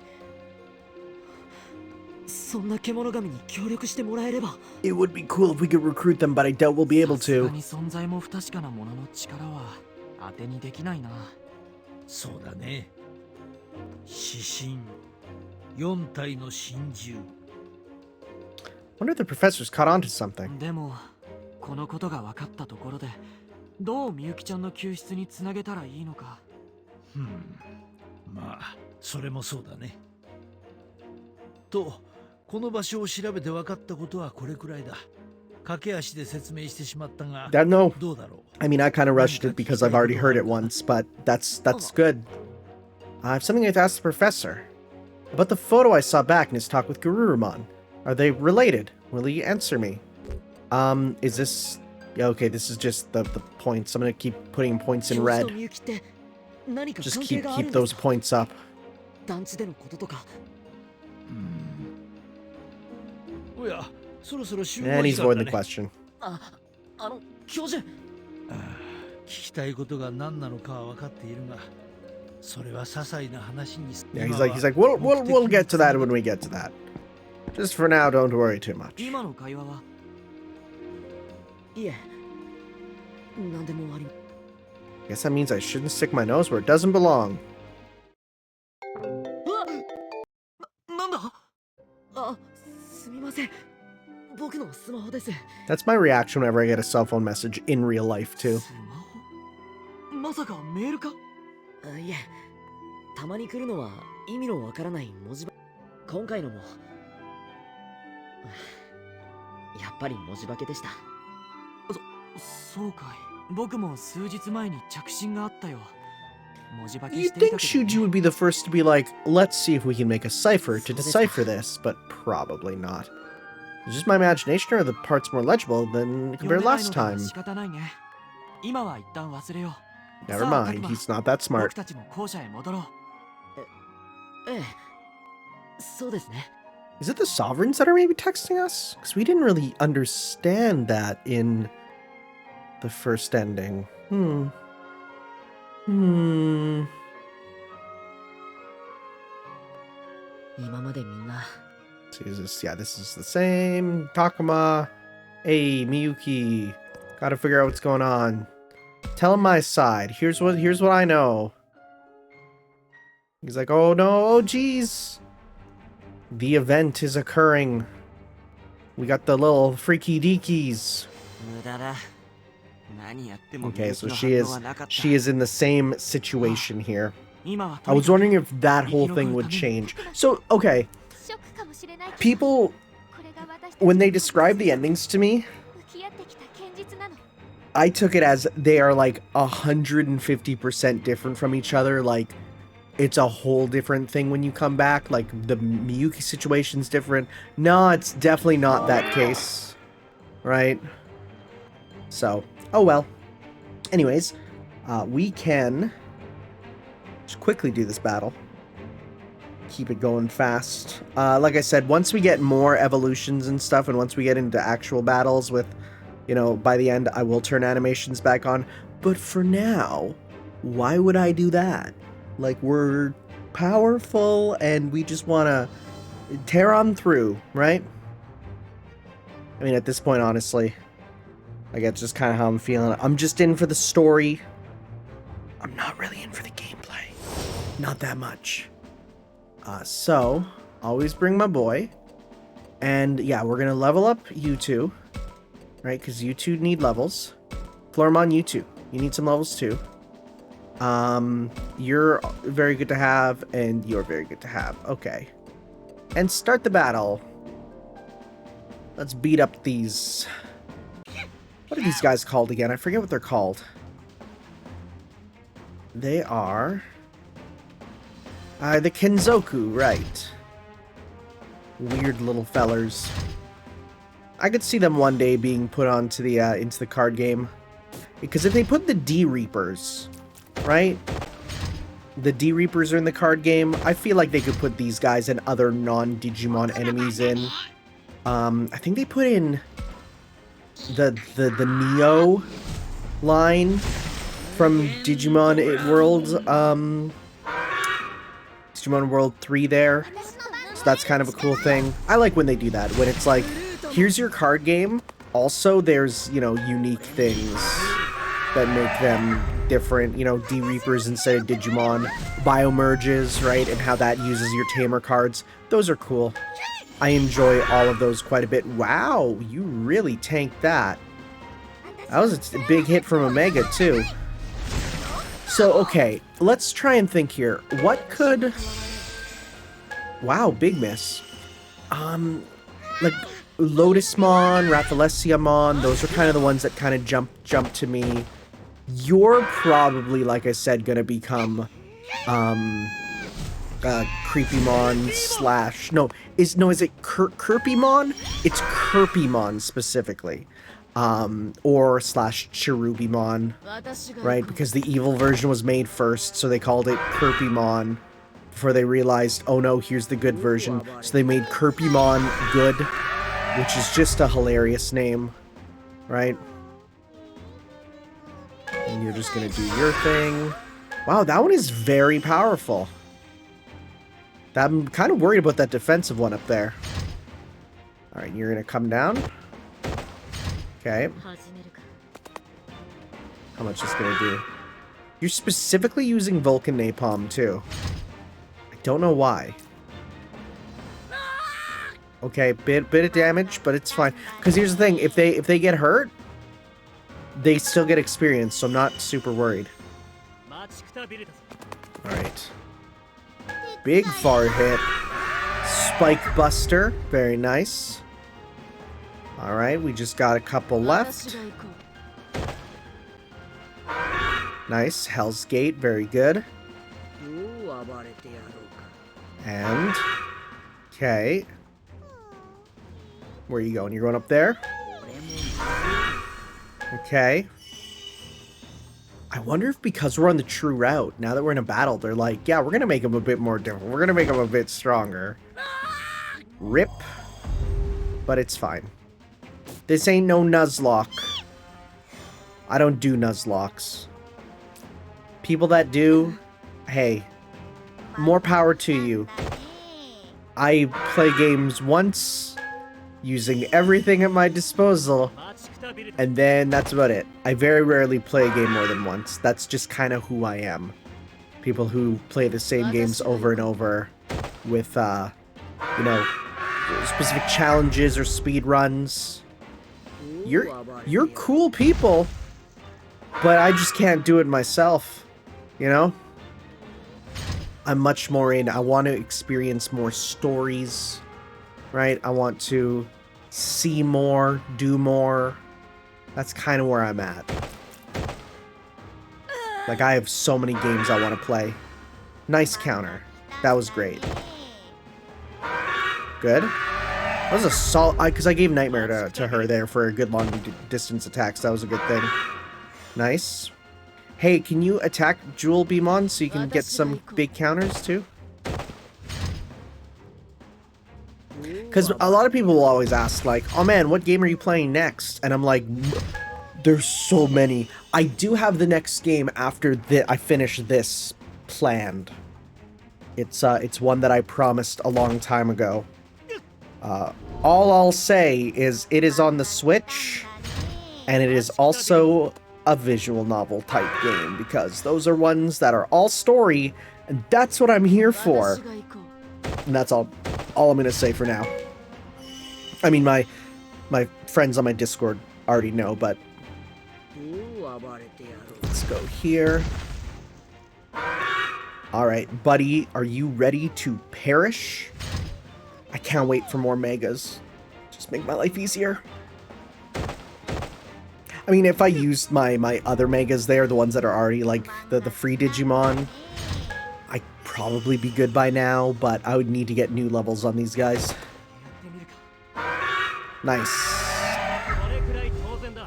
そんな獣神に協力してもらえれば。 It would be cool if we could recruit them, but I doubt we'll be able さすが to. に存在も不確かなものの力は当てにできないな。そうだね。指針。4体の真珠。 Wonder if the professor's caught on to something. でもこのことが分かったところでどうみゆきちゃんの救出につなげたらいいのか。まあ、それもそうだね。と、この場所を調べて分かったことはこれくらいだ。駆け足で説明してしまったが、 No, どうだろう。 I mean, I kind of rushed it because I've already heard it once, but that's good. I have something I've asked the professor. About the photo I saw back in his talk with Garurumon. Are they related? Will he answer me? Is this... Yeah, okay, this is just the points. I'm gonna keep putting points in red. Just keep those points up. 団地でのこととか。おや、そろそろ集合 And 時 he's 間 avoiding だ the ね。 question. 教授。聞きたいことが何なのかは分かっているが、それは些細な話に。 Yeah, he's like, we'll get to that when we get to that. Just for now, don't worry too much. 今の会話は。いえ、何でもあり。 Guess that means I shouldn't stick my nose where it doesn't belong. That's my reaction whenever I get a cell phone message in real life, too. スマホまさかメールか？いえ、たまに来るのは意味のわからない文字ば今回のもやっぱり文字化けでした。そうかい。僕も数日前に着信があったよ。文字化け You'd してい think たけど Shuji ね would be the first to be like, let's see if we can make a cipher to decipher this, but probably not. Is this my imagination or are the parts more legible than 読 compared め to ない last のだから time? 仕方ないね。今は一旦忘れよう。 Never さあ、 mind, 拓馬 he's not that 僕 smart. たちも校舎へ戻ろう。ええ、そうですね。 Is it the sovereigns that are maybe texting us? Because we didn't really understand that in the first ending. Hmm. 今までみんな So is this, yeah, this is the same. Takuma. Hey, Miyuki. Gotta figure out what's going on. Tell him my side. Here's what I know. He's like, oh no, oh geez. The event is occurring. We got the little freaky deekies. 無駄だ。何やっても Okay, so みゆきの反応はなかった。 she is in the same situation here. 今は I was wondering if that whole thing would change. So, okay, ショックかもしれないけど people, これが私たち when they describe the endings to me, 向き合ってきた現実なの。 I took it as they are like 150% different from each other. Like, it's a whole different thing when you come back. Like, the Miyuki situation's different. No, it's definitely not that case. Right? So, oh well. Anyways, we can just quickly do this battle. Keep it going fast. Like I said, once we get more evolutions and stuff, and once we get into actual battles with, you know, by the end, I will turn animations back on. But for now, why would I do that? Like, we're powerful, and we just want to tear on through, right? I mean, at this point, honestly, like, it's just kind of how I'm feeling. I'm just in for the story. I'm not really in for the gameplay. Not that much. So, always bring my boy. And, yeah, we're going to level up you two. Right, because you two need levels. Florimon, you too. You need some levels too. You're very good to have, and you're very good to have. Okay. And start the battle. Let's beat up these... What are these guys called again? I forget what they're called. They are... the kenzoku, right. Weird little fellers. I could see them one day being put onto the into the card game, because if they put the D Reapers, right? The D Reapers are in the card game. I feel like they could put these guys and other non-Digimon enemies in. I think they put in the Neo line from Digimon World Digimon World 3 there. So that's kind of a cool thing. I like when they do that, when it's like, here's your card game. Also, there's, you know, unique things that make them different. You know, D-Reapers instead of Digimon. Biomerges, right? And how that uses your Tamer cards. Those are cool. I enjoy all of those quite a bit. Wow, you really tanked that. That was a big hit from Omega, too. So, okay, let's try and think here. What could... Wow, big miss. Like... Lotusmon, Raffalesiamon, those are kind of the ones that kind of jump to me. You're probably, like I said, gonna become Creepymon slash is it Kirpymon? It's Kirpymon specifically. Or slash Cherubimon, right? Because the evil version was made first, so they called it Kirpymon before they realized, oh no, here's the good version. So they made Kirpymon good, which is just a hilarious name, right? And you're just gonna do your thing. Wow, that one is very powerful. I'm kind of worried about that defensive one up there. Alright, you're gonna come down. Okay. How much is this gonna do? You're specifically using Vulcan Napalm, too. I don't know why. Okay, bit of damage, but it's fine. Because here's the thing, if they get hurt, they still get experience, so I'm not super worried. Alright. Big far hit. Spike Buster. Very nice. Alright, we just got a couple left. Nice. Hell's Gate. Very good. And... Okay. Where are you going? You're going up there? Okay. I wonder if because we're on the true route, now that we're in a battle, they're like, yeah, we're going to make them a bit more different. We're going to make them a bit stronger. Rip. But it's fine. This ain't no Nuzlocke. I don't do Nuzlocks. People that do, hey, more power to you. I play games once, using everything at my disposal, and then that's about it. I very rarely play a game more than once. That's just kind of who I am. People who play the same games over and over with, you know, specific challenges or speed runs. You're cool people, but I just can't do it myself, you know? I'm much more in, I want to experience more stories, right? I want to see more, do more. That's kind of where I'm at. Like, I have so many games I want to play. Nice counter. That was great. Good. That was a solid, because I gave Nightmare to her there for a good long distance attacks. That was a good thing. Nice. Hey, can you attack Jewel Beamon so you can get some big counters too? Because a lot of people will always ask, like, oh man, what game are you playing next? And I'm like, there's so many. I do have the next game after I finish this planned. It's one that I promised a long time ago. All I'll say is it is on the Switch, and it is also a visual novel type game, because those are ones that are all story, and that's what I'm here for. And that's all I'm gonna say for now. I mean, my friends on my Discord already know, but let's go here. Alright, buddy, are you ready to perish? I can't wait for more megas. Just make my life easier. I mean, if I used my other megas there, the ones that are already, like, the free Digimon, I'd probably be good by now, but I would need to get new levels on these guys. Nice.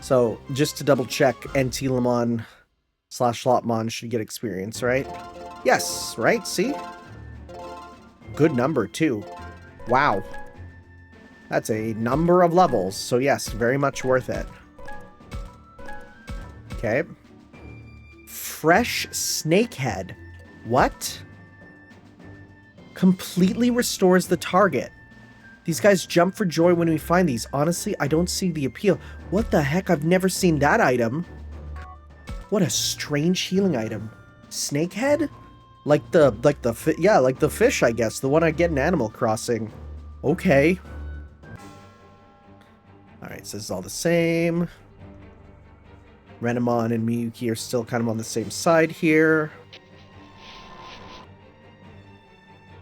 So, just to double check, NT Lamon / Lotmon should get experience, right? Yes, right? See? Good number, too. Wow. That's a number of levels, so yes, very much worth it. Okay. Fresh Snakehead. What? Completely restores the target. These guys jump for joy when we find these. Honestly, I don't see the appeal. What the heck? I've never seen that item. What a strange healing item. Snakehead? Like the fish, I guess. The one I get in Animal Crossing. Okay. Alright, so this is all the same. Renamon and Miyuki are still kind of on the same side here.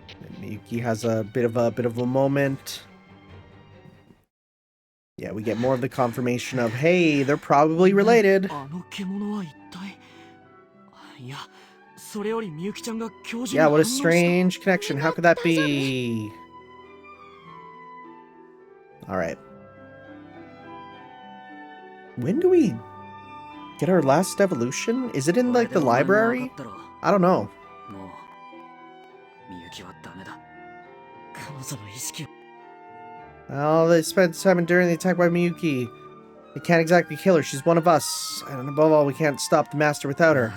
And Miyuki has a bit of a moment. Yeah, we get more of the confirmation of, hey, they're probably related. Yeah, what a strange connection. How could that be? Alright. When do we get our last evolution? Is it in, like, the library? I don't know. Oh, they spent time during the attack by Miyuki. They can't exactly kill her. She's one of us. And above all, we can't stop the master without her.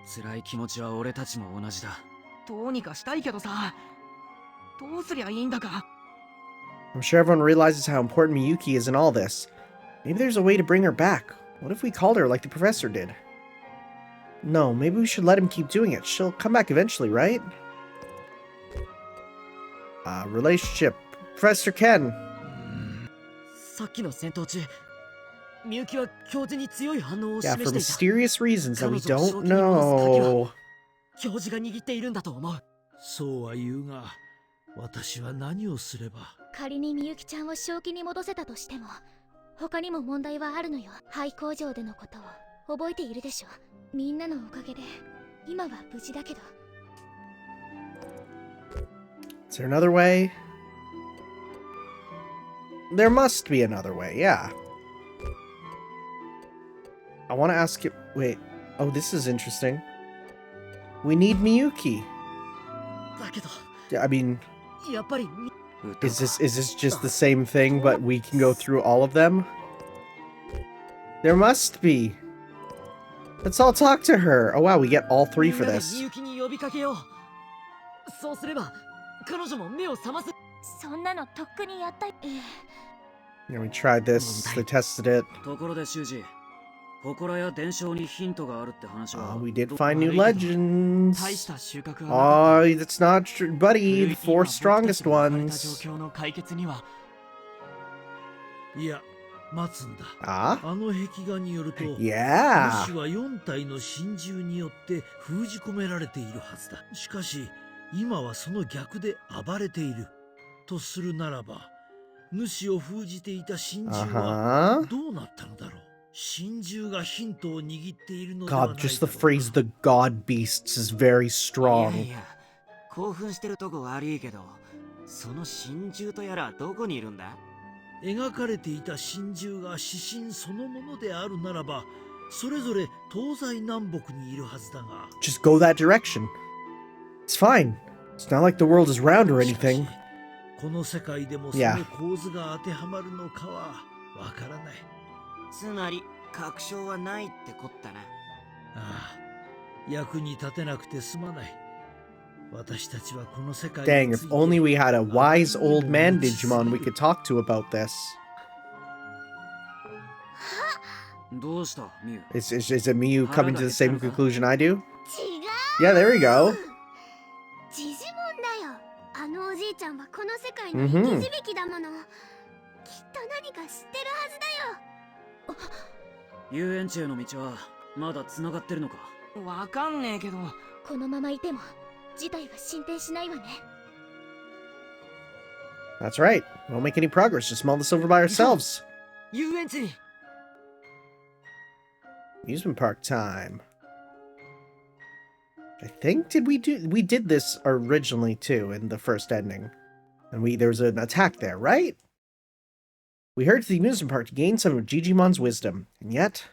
辛い気持ちは俺たちも同じだ。どうにかしたいけどさ、どうすりゃいいんだか。I'm sure everyone realizes how important Miyuki is in all this. Maybe there's a way to bring her back. What if we called her like the professor did? No, maybe we should let him keep doing it. She'll come back eventually, right? Relationship. Professor Ken. さっきの戦闘中、みゆきは教授に強い反応を Yeah, 示 for していた。 mysterious reasons that we 彼女を don't 正気に戻す鍵は know. 教授が握っているんだと思う。そうは言うが、私は何をすれば。仮にみゆきちゃんを正気に戻せたとしても、他にも問題はあるのよ。廃工場でのことを覚えているでしょ。みんなのおかげで今は無事だけど。 Is there another way? There must be another way, yeah. I want to ask you. Wait. Oh, this is interesting. We need Miyuki. だけど I mean, やっぱり is this just the same thing, but we can go through all of them? There must be. Let's all talk to her. Oh wow, we get all 3 for みんなで this. みゆきに呼びかけよう。そうすれば彼女も目を覚ます。そんなのとっくにやった。Yeah, we tried this. They tested it. ところで修二、祠や伝承にヒントがあるって話は We did find new legends. 大した収穫は Oh, that's not true, buddy. The 4 strongest 状 ones. 況の解決には。いや、待つんだ。 Ah? あの壁画によると、 Yeah. 主は4体の神獣によって封じ込められているはずだ。しかし、今はその逆で暴れている。とするならば、主を封じていた神獣は Uh-huh. どうなったのだろう。神獣がヒントを握っているのではない God, だろう just the か。 phrase "the god beasts" is very いや strong. いや、興奮してるとこ悪いけど、その神獣とやらどこにいるんだ？描かれていた神獣が指針そのものであるならば、それぞれ東西南北にいるはずだが。 Just go that direction. It's fine. It's not like the world is round or しかし anything. この世界でもそ Yeah. の構図が当てはまるのかはわからない。つまり確証はないってこったな。ああ、役に立てなくてすまない。私たちはこの世界 Dang, に if ついて only we had a wise old man Digimon we could talk to about this. どうしたミュウ。 Is it Miyu coming to the same conclusion I do? 違う。 Yeah, there we go. ジジモンだよ。あのおじいちゃんはこの世界の Mhm. 生き字引だもの。きっと何か知ってるはずだよ。遊園地への道はまだ繋がってるのか。わかんねえけど。このままいても事態は進展しないわね。 That's right. We won't make any progress. Just mull this over by ourselves. 遊園地に Amusement park time. I think we did this originally too in the first ending. And there was an attack there, right? We heard to the amusement park to gain some of Digimon's wisdom, and yet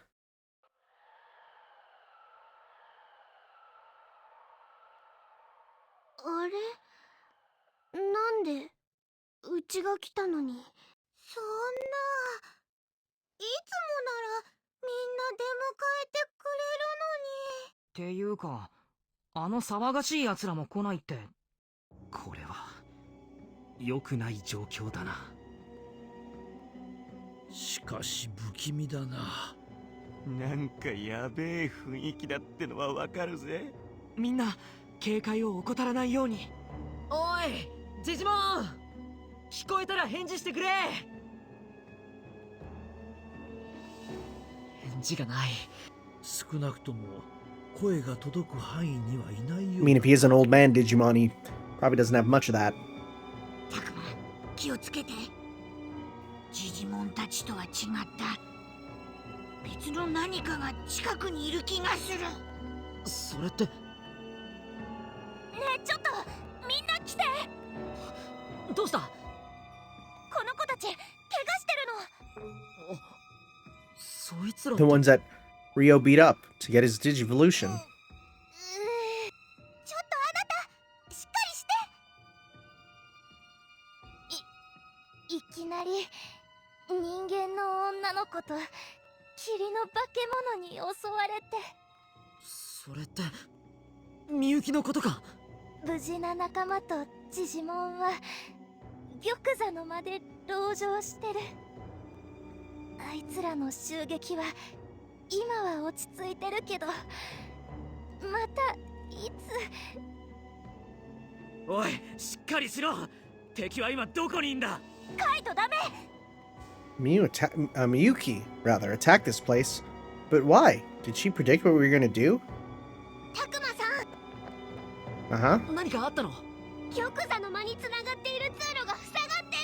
あれ、なんでうちが来たのに。そんな、いつもならみんな出迎えてくれるのに。っていうか、あの騒がしい奴らも来ないって。これは良くない状況だな。しかし不気味だな。なんかやべえ雰囲気だってのはわかるぜ。みんな警戒を怠らないように。おいジジモン、聞こえたら返事してくれ。返事がない。少なくとも声が届く範囲にはいないよ I う mean, だ。 if he is an old man Digimon, he probably doesn't have much of that. たくま、気をつけて。ジジモンたちとは違った。別の何かが近くにいる気がする。それって。ねえちょっと、みんな来て。どうした？この子たち怪我してるの。そいつら The ones that Ryo beat up to get his Digivolution. ちょっとあなた、しっかりして。いきなり人間の女の子と霧の化け物に襲われて。それってみゆきのことか。無事な仲間とジジモンは玉座の間で籠城してる。あいつらの襲撃は今は落ち着いてるけど、またいつ。おいしっかりしろ。敵は今どこにいんだ。カイトダメ。 Miyuki, rather, attacked this place. But why? Did she predict what we were gonna do? タクマさん、 Uh-huh. 何かあったの？玉座の間に繋がっている通路が塞がって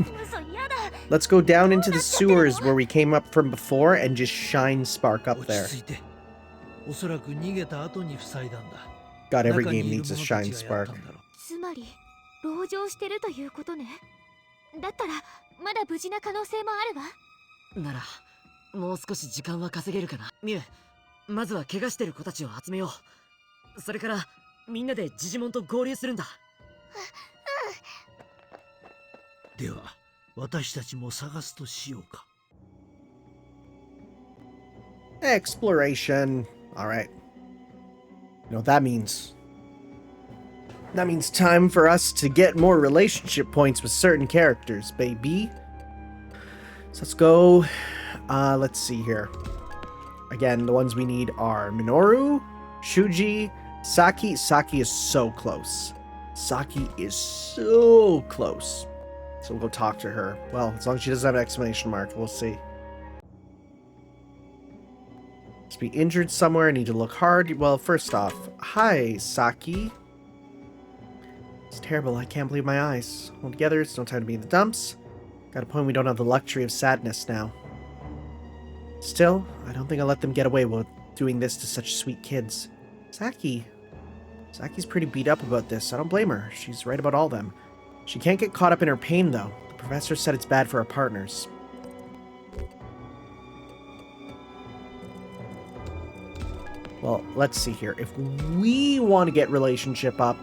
るの。嘘、やだ。 Let's go down into the sewers where we came up from before and just shine Spark up 落 there. ち着いて。おそらく逃げた後に塞いだんだ。 God, every 中に game いる needs a 者 shine たちがやっ Spark. たんだろう。つまり籠城してるということね。だったらまだ無事な可能性もあるわ。ならもう少し時間は稼げるかな。ミュウ、まずは怪我してる子たちを集めよう。それからみんなでジジモンと合流するんだ。では、私たちも探すとしようか。Exploration. All right. You know what that means? That means time for us to get more relationship points with certain characters, baby. So let's go. Let's see here. Again, the ones we need are Minoru, Shuji, Saki. Saki is so close. Saki is so close. So we'll go talk to her. Well, as long as she doesn't have an exclamation mark, we'll see. Must be injured somewhere. Need to look hard. Well, first off, hi, Saki. It's terrible. I can't believe my eyes. All together, it's no time to be in the dumps. Got a point we don't have the luxury of sadness now. Still, I don't think I'll let them get away with doing this to such sweet kids. Saki's pretty beat up about this. I don't blame her. She's right about all them. She can't get caught up in her pain, though. The professor said it's bad for our partners. Well, let's see here. If we want to get relationship up,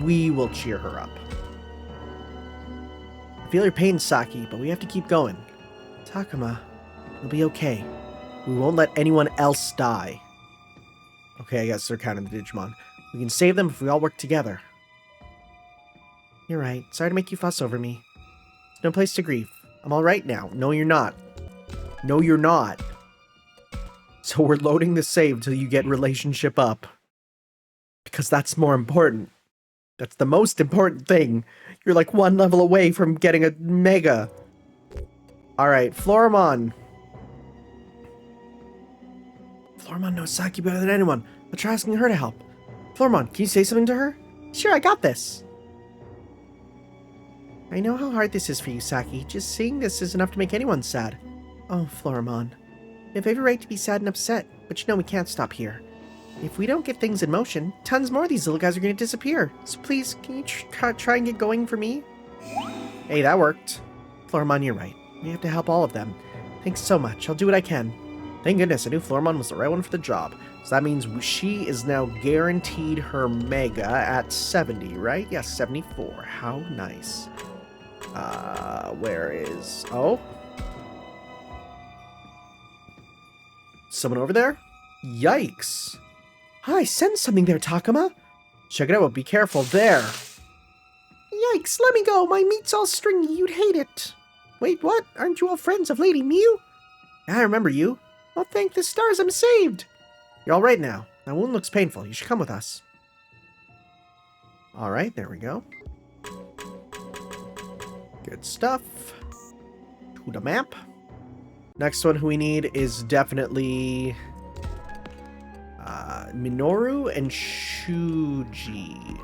we will cheer her up. I feel your pain, Saki, but we have to keep going. Takuma, it'll be okay. We won't let anyone else die. Okay, I guess they're counting the Digimon. We can save them if we all work together. You're right. Sorry to make you fuss over me. There's no place to grieve. I'm alright now. No, you're not. No, you're not. So we're loading the save till you get relationship up. Because that's more important. That's the most important thing. You're like one level away from getting a mega. Alright, Floramon. Floramon knows Saki better than anyone. Let's try asking her to help. Floramon, can you say something to her? Sure, I got this. I know how hard this is for you, Saki. Just seeing this is enough to make anyone sad. Oh, Floramon. We have every right to be sad and upset, but you know we can't stop here. If we don't get things in motion, tons more of these little guys are going to disappear. So please, can you try and get going for me? Hey, that worked. Floramon, you're right. We have to help all of them. Thanks so much. I'll do what I can. Thank goodness, I knew Floramon was the right one for the job. So that means she is now guaranteed her mega at 70, right? Yes, 74. How nice. Where is... Oh? Someone over there? Yikes. I sensed something there, Takuma. Check it out, be careful. There. Yikes, let me go. My meat's all stringy. You'd hate it. Wait, what? Aren't you all friends of Lady Mew? I remember you. Oh, thank the stars, I'm saved. You're all right now. That wound looks painful. You should come with us. All right, there we go. Good stuff. To the map. Next one who we need is definitely Minoru and Shuji.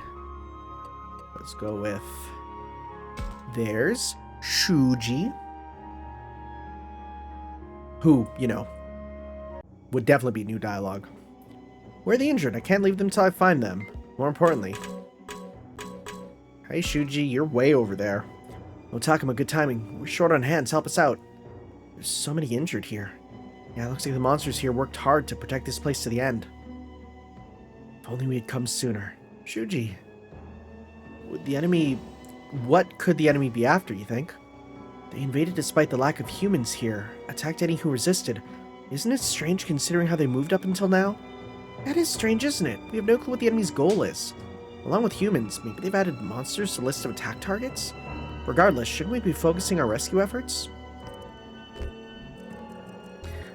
Let's go with... There's Shuji. Who, you know, would definitely be new dialogue. Where are they injured? I can't leave them till I find them. More importantly. Hey Shuji, you're way over there. Oh, Takuma, good timing. We're short on hands. Help us out. There's so many injured here. Yeah, it looks like the monsters here worked hard to protect this place to the end. If only we had come sooner. Shuji. Would the enemy... What could the enemy be after, you think? They invaded despite the lack of humans here. Attacked any who resisted. Isn't it strange considering how they moved up until now? That is strange, isn't it? We have no clue what the enemy's goal is. Along with humans, maybe they've added monsters to the list of attack targets? Regardless, shouldn't we be focusing our rescue efforts?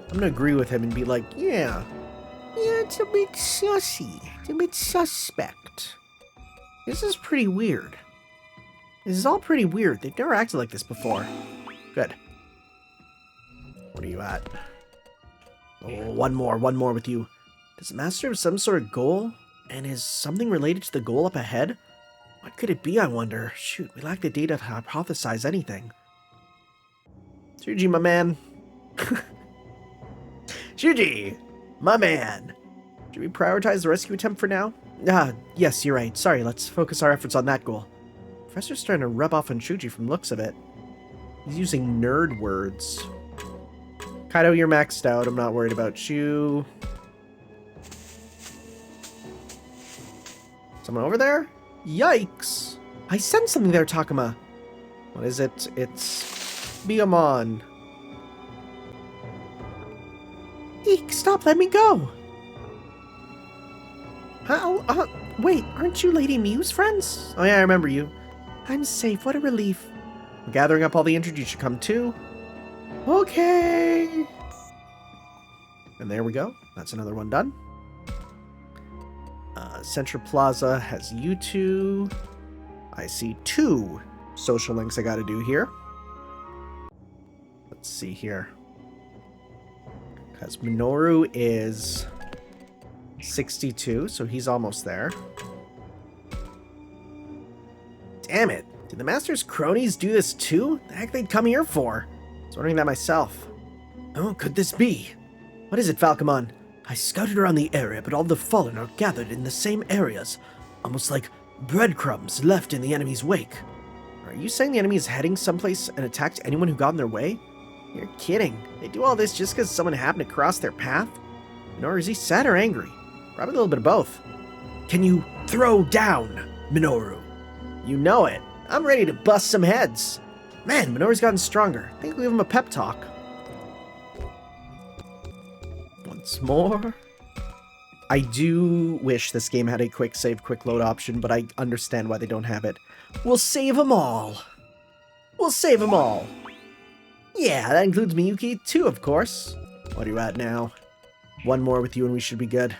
I'm gonna agree with him and be like, yeah, it's a bit sussy. It's a bit suspect. This is pretty weird. This is all pretty weird. They've never acted like this before. Good. What are you at? Oh, one more with you. Does the master have some sort of goal? And is something related to the goal up ahead? What could it be, I wonder? Shoot, we lack the data to hypothesize anything. Shuji, my man. Shuji, my man. Should we prioritize the rescue attempt for now? Yes, you're right. Sorry, let's focus our efforts on that goal. Professor's starting to rub off on Shuji from the looks of it. He's using nerd words. Kaido, you're maxed out. I'm not worried about you. Someone over there? Yikes! I sensed something there, Takuma. What is it? It's Biyomon. Eek, stop, let me go! Wait, aren't you Lady Miu's friends? Oh yeah, I remember you. I'm safe, what a relief. I'm gathering up all the injured, you should come too. Okay. And there we go. That's another one done. Central Plaza has you two. I see 2 social links I gotta do here. Let's see here. Because Minoru is 62, so he's almost there. Damn it. Did the Master's cronies do this too? The heck they'd come here for? I was wondering that myself. Oh, could this be? What is it, Falcomon? I scouted around the area, but all the fallen are gathered in the same areas, almost like breadcrumbs left in the enemy's wake. Are you saying the enemy is heading someplace and attacked anyone who got in their way? You're kidding. They do all this just because someone happened to cross their path? Nor is he sad or angry? Probably a little bit of both. Can you throw down, Minoru? You know it. I'm ready to bust some heads. Man, Minoru's gotten stronger. I think we'll give him a pep talk. Once more. I do wish this game had a quick save, quick load option, but I understand why they don't have it. We'll save them all. We'll save them all. Yeah, that includes Miyuki too, of course. What are you at now? One more with you and we should be good.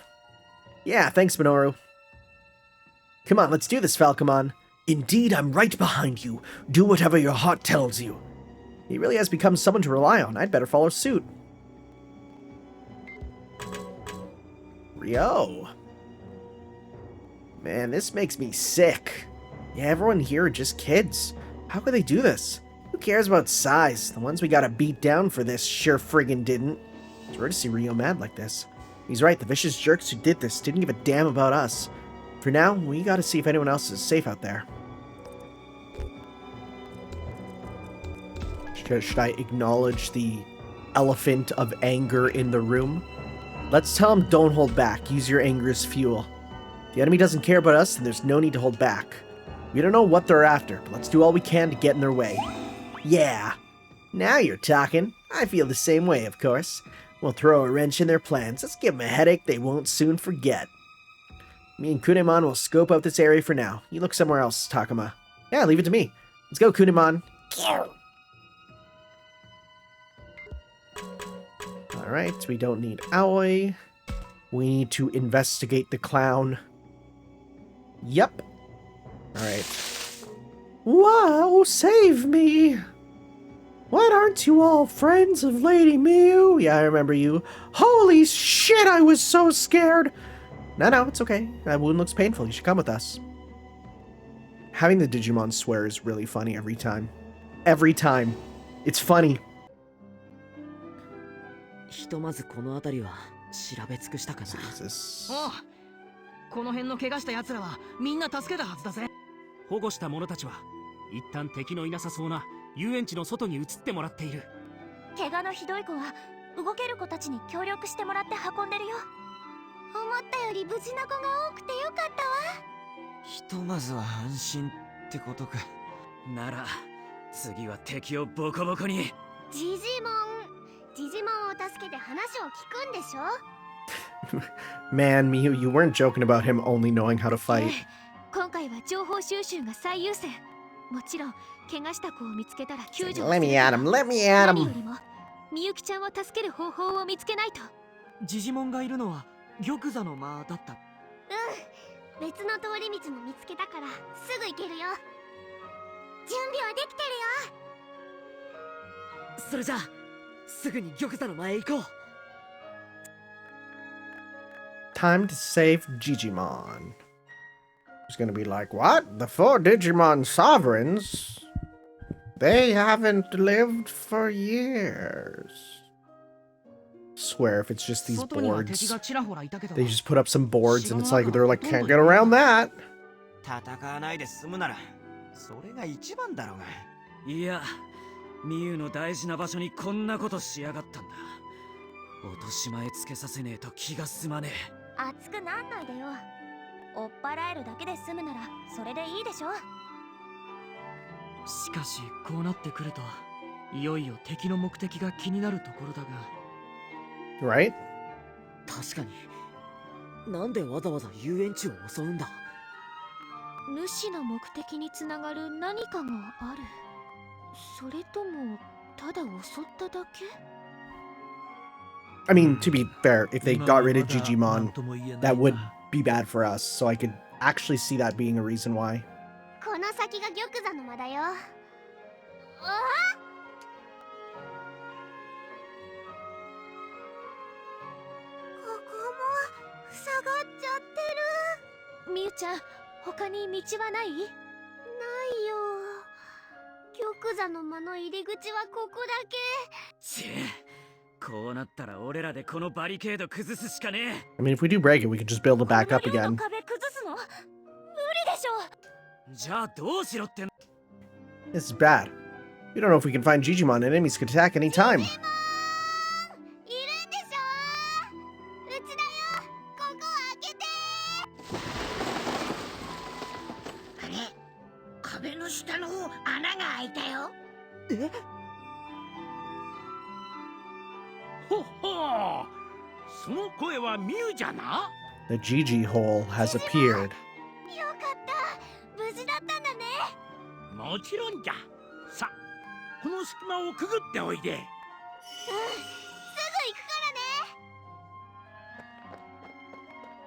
Yeah, thanks, Minoru. Come on, let's do this, Falcomon. Indeed, I'm right behind you. Do whatever your heart tells you. He really has become someone to rely on. I'd better follow suit. Rio. Man, this makes me sick. Yeah, everyone here are just kids. How could they do this? Who cares about size? The ones we gotta beat down for this sure friggin' didn't. It's rare to see Rio mad like this. He's right, the vicious jerks who did this didn't give a damn about us. For now, we gotta see if anyone else is safe out there. Should I acknowledge the elephant of anger in the room? Let's tell him don't hold back. Use your anger as fuel. If the enemy doesn't care about us, then there's no need to hold back. We don't know what they're after, but let's do all we can to get in their way. Yeah. Now you're talking. I feel the same way, of course. We'll throw a wrench in their plans. Let's give them a headache they won't soon forget. Me and Kunemon will scope out this area for now. You look somewhere else, Takuma. Yeah, leave it to me. Let's go, Kunemon. Alright, we don't need Aoi. We need to investigate the clown. Yep. Alright. Wow, save me! What, aren't you all friends of Lady Miu? Yeah, I remember you. Holy shit, I was so scared! No, it's okay. That wound looks painful. You should come with us. Having the Digimon swear is really funny every time. Every time. It's funny. ひとまずこの辺りは調べ尽くしたかな。Jesus. おう、この辺の怪我した奴らはみんな助けたはずだぜ。保護した者たちは一旦敵のいなさそうな遊園地の外に移ってもらっている。怪我のひどい子は動ける子たちに協力してもらって運んでるよ。思ったより無事な子が多くてよかったわ。ひとまずは安心ってことか。なら次は敵をボコボコに。ジジモンを助けて話を聞くんでしょ。Man, Miu, you weren't joking about him only knowing how to fight. 今回は情報収集が最優先。もちろん怪我した子を見つけたら救助をする。Let me at him, let me at 何よ him. りもみゆきちゃんを助ける方法を見つけないと。ジジモンがいるのは玉座の間だった。別の通り道も見つけたからすぐ行けるよ。準備はできてるよ。それじゃあすぐに玉座の前へ行こう。 Time to save Digimon. It's gonna be like, what? The 4 Digimon sovereigns? They haven't lived for years. Swear if it's just these 外には敵 boards. がちらほらいたけど They just put up some boards and it's like they're like, can't get around that. 戦わないで済むならそれが一番だろうが。いや、ミユの大事な場所にこんなことしやがったんだ。落とし前つけさせねえと気が済まねえ。熱くなんないでよ。追っ払えるだけで済むならそれでいいでしょ。しかしこうなってくるといよいよ敵の目的が気になるところだが。 Right? 確かになんでわざわざ遊園地を襲うんだ。主の目的につながる何かがある。それともただ襲っただけ？ I mean, to be fair, if they got rid of まだ Digimon, なんとも言えない that would な。 be bad for us. So I could actually see that being a reason why. この先が玉座の間だよ。あここも塞がっちゃってる。みゆちゃん、他に道はない？ないよ。玉座の間の入り口はここだけ。ちえ、こうなったら俺らでこのバリケード崩すしかねえ。 I mean, if we do break it, we could just build it back up この量の again. 壁崩すの？無理でしょ。じゃあどうしろってん。 This is bad. We don't know if we can find Digimon. Enemies could attack any time. いるんでしょ？うちだよ。ここ開けて。あれ、壁の下の方穴が開いたよ。え？ほっほー、その声はミュウじゃな。 The Gigi hole has appeared. よかった。無事だったんだね。もちろんじゃ。さ、この隙間をくぐっておいで。うん。すぐ行くからね。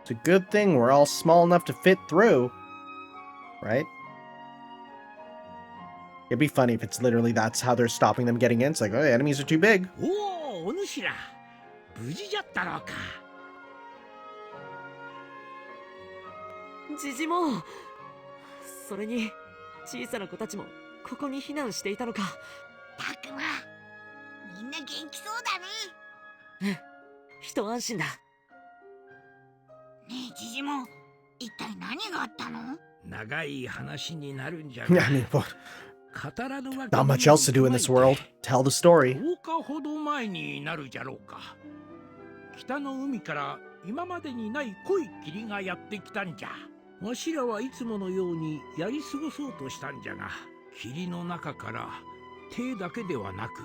It's a good thing we're all small enough to fit through. Right? It'd be funny if it's literally that's how they're stopping them getting in. It's like, oh, the enemies are too big. おお、お主ら、無事じゃったのか。ジジモン。それに小さな子たちもここに避難していたのか。たくま、みんな元気そうだね。一安心だ。ねえ、ジジモン、一体何があったの？長い話になるんじゃ I が。 mean, what? 語らぬわけに Not much else to do in this world. Tell the story. 10日ほど前になるじゃろうか。北の海から今までにない濃い霧がやってきたんじゃ。わしらはいつものようにやり過ごそうとしたんじゃが、霧の中から手だけではなく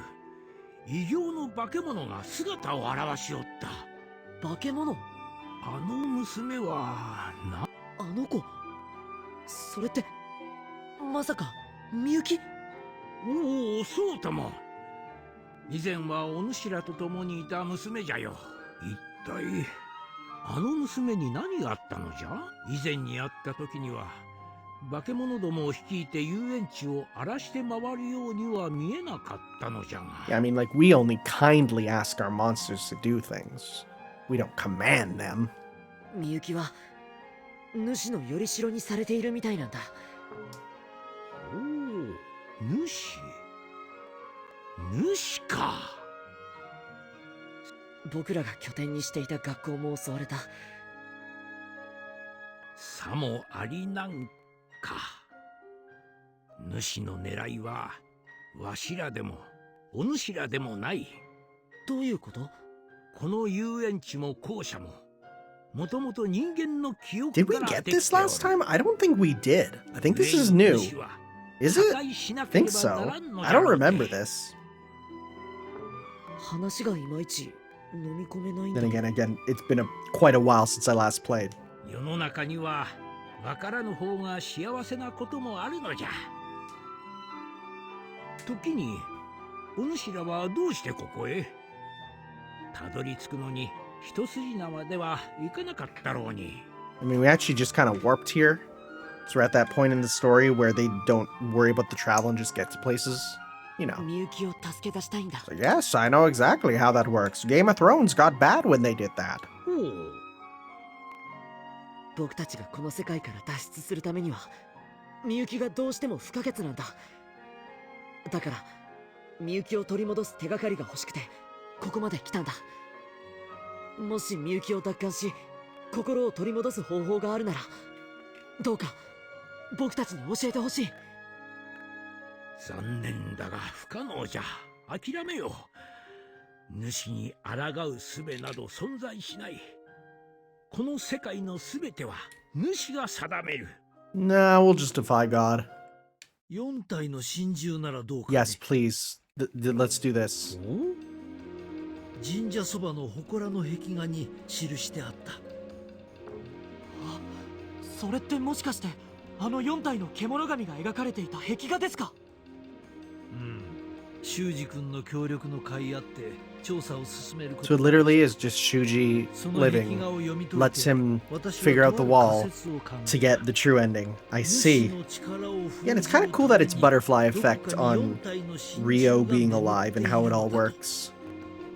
異形の化け物が姿を現しおった。化け物？あの娘はあの子。それってまさかみゆき？おお、そうとも。以前はお主らと共にいた娘じゃよ。一体あの娘に何があったのじゃ？以前に会った時には化け物どもを率いて遊園地を荒らして回るようには見えなかったのじゃが。 Yeah, I mean, like, we only kindly ask our monsters to do things. We don't command them. みゆきは主のよりしろにされているみたいなんだ。おお、主か。僕らが拠点にしていた学校も襲われた。さもありなんか。主の狙いはわしらでもお主らでもない。どういうこと？この遊園地も校舎ももともと人間の記憶 Did we から get でき this ておる。 last time? I don't think we did. I think this is new. Is it? I think so. I don't remember this. 話がいまいち飲み込めないんだ。 Then again, it's been quite a while since I last played. 世の中にはわからぬ方が幸せなこともあるのじゃ。時にお主らはどうしてここへ？たどり着くのに一筋縄ではいかなかったろうに。I mean, we actually just kind of warped here. So we're at that point in the story where they don't worry about the travel and just get to places. You know. みゆきを助け出したいんだ。 So yes, I know exactly how that works. Game of Thrones got bad when they did that. ほう。僕たちがこの世界から脱出するためにはみゆきがどうしても不可欠なんだ。だからみゆきを取り戻す手がかりが欲しくてここまで来たんだ。もしみゆきを奪還し心を取り戻す方法があるならどうか僕たちに教えてほしい。残念だが不可能じゃ。諦めよう。主に抗う術など存在しない。この世界のすべては主が定める。 Nah, we'll just defy God. 4体の真珠ならどうかね。 Yes, please. Let's do this. お？神社そばの祠の壁画に記してあった。それってもしかしてあの4体の獣神が描かれていた壁画ですか？うん。修二君の協力の甲斐あって調査を進めるこ So と。 it literally is just Shuji その壁 living 画を読み解い lets て him 私は figure out the とある wall 仮説を考え to get the true ending. I 主 see. の力を Yeah, and it's kind of cool that it's butterfly effect どこかに on 4体の真珠 Rio が being 眠って alive い and る how it の all だと。 works.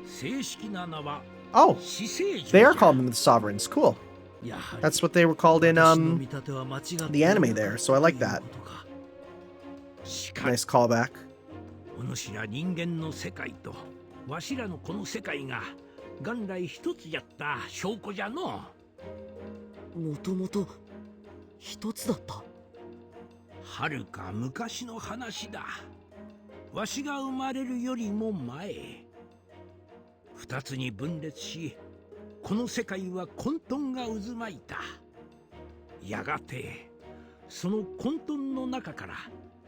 正式な名は Oh, 死生樹 they are じゃ。 calling them the sovereigns. Cool. やはり That's what they were called in 私の見立ては間違って the anime いなか there, った so I like という that. ことか。しか Nice し callback. お主ら人間の世界とわしらのこの世界が元来一つやった証拠じゃの。もともと一つだった。はるか昔の話だ。わしが生まれるよりも前、二つに分裂し、この世界は混沌が渦巻いた。やがてその混沌の中から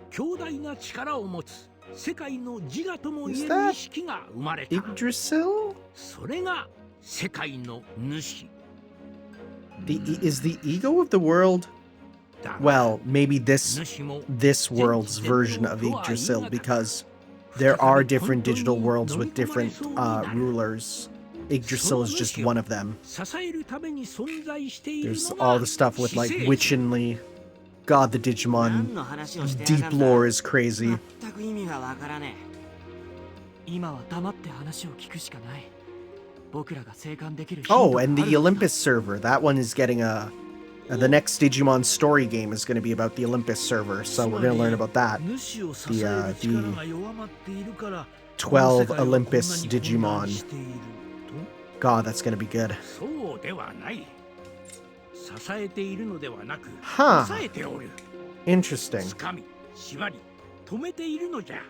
強大な力を持つ世界の自我とも言える意識が生まれた。 Yggdrasil? それが世界の主 Is the ego of the world? だ。 Well, maybe this 主も this world's version of Yggdrasil, because there are different digital worlds with different rulers. Yggdrasil is just one of them. 支えるために存在している There's のが all the stuff with like Witchenly. God, the 何 Digimon の話をしてや deep がんだ。 lore is crazy. 全く意味がわからね今は黙って話を聞くしかない。僕らが生還できる。 Oh, and the Olympus server. That one is getting a. The next Digimon story game is going to be about the Olympus server, so we're going to learn about that. 主を支える力が弱まっているから12この世界はこんなに Olympus 混 Digimon. 乱している God, that's going to be good. と。そうではない。支えているのではなく、 Huh. 支えておる。 Interesting. 掴み、縛り、止めているのじゃ。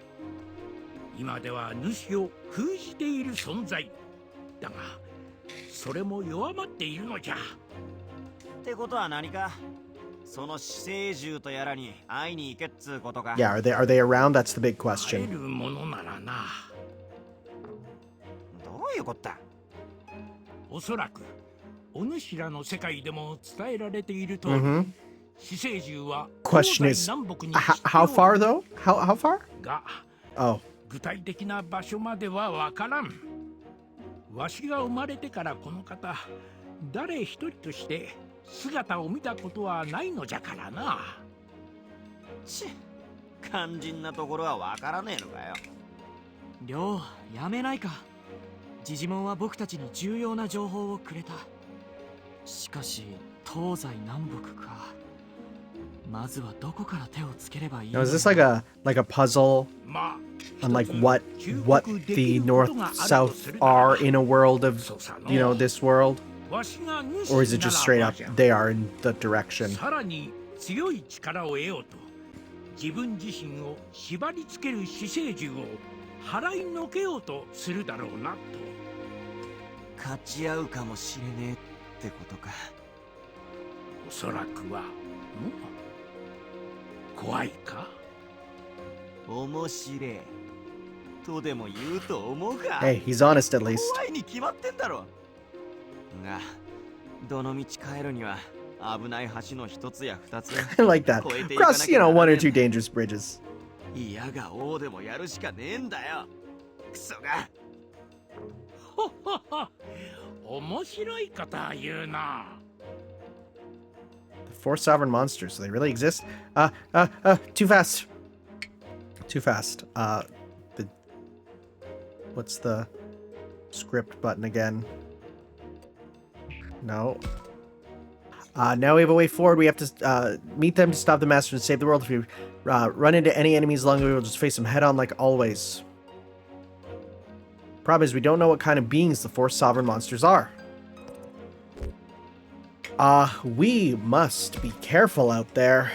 今では主を封じている存在。だが、それも弱まっているのじゃ。ってことは何か。その死生獣とやらに会いに行けっつうことか。 Yeah, are they around? That's the big 会え question. るものならな。どういうことだ。おそらく、お主らの世界でも伝えられていると、 Mm-hmm. 死生獣は Question 東 is, Ah, 西南北に how far though? How far? が Oh, 具体的な場所まではわからん。わしが生まれてからこの方、誰一人として姿を見たことはないのじゃからな。ち、肝心なところはわからねえのかよ。りょう、やめないか。ジジモンは僕たちに重要な情報をくれた。しかし、東西南北か。まずはどこから手をつければいい now is this like a puzzle まあ、 on like what the north south are in a world of this world, わしが主 or is it just straight up ならば they are in the direction? さらに強い力を得ようと、自分自身を縛り付ける死生獣を払いのけようとするだろうなと。勝ち合うかもしれねえってことか。おそらくは、怖いか。面白えとでも言うと思うか。 Hey, he's honest at least. 怖いに決まってんだろ。が、どの道帰るには危ない橋の一つや二つ I like that. Cross, one or two dangerous bridges. 嫌が王でもやるしかねえんだよ。クソが。ほっほっほ、面白いこと言うな。Four sovereign monsters. Do they really exist? Too fast. Too fast. What's the script button again? No. Now we have a way forward. We have to meet them to stop the master and save the world. If we run into any enemies along the way, we'll just face them head on like always. Problem is, we don't know what kind of beings the four sovereign monsters are. We must be careful out there.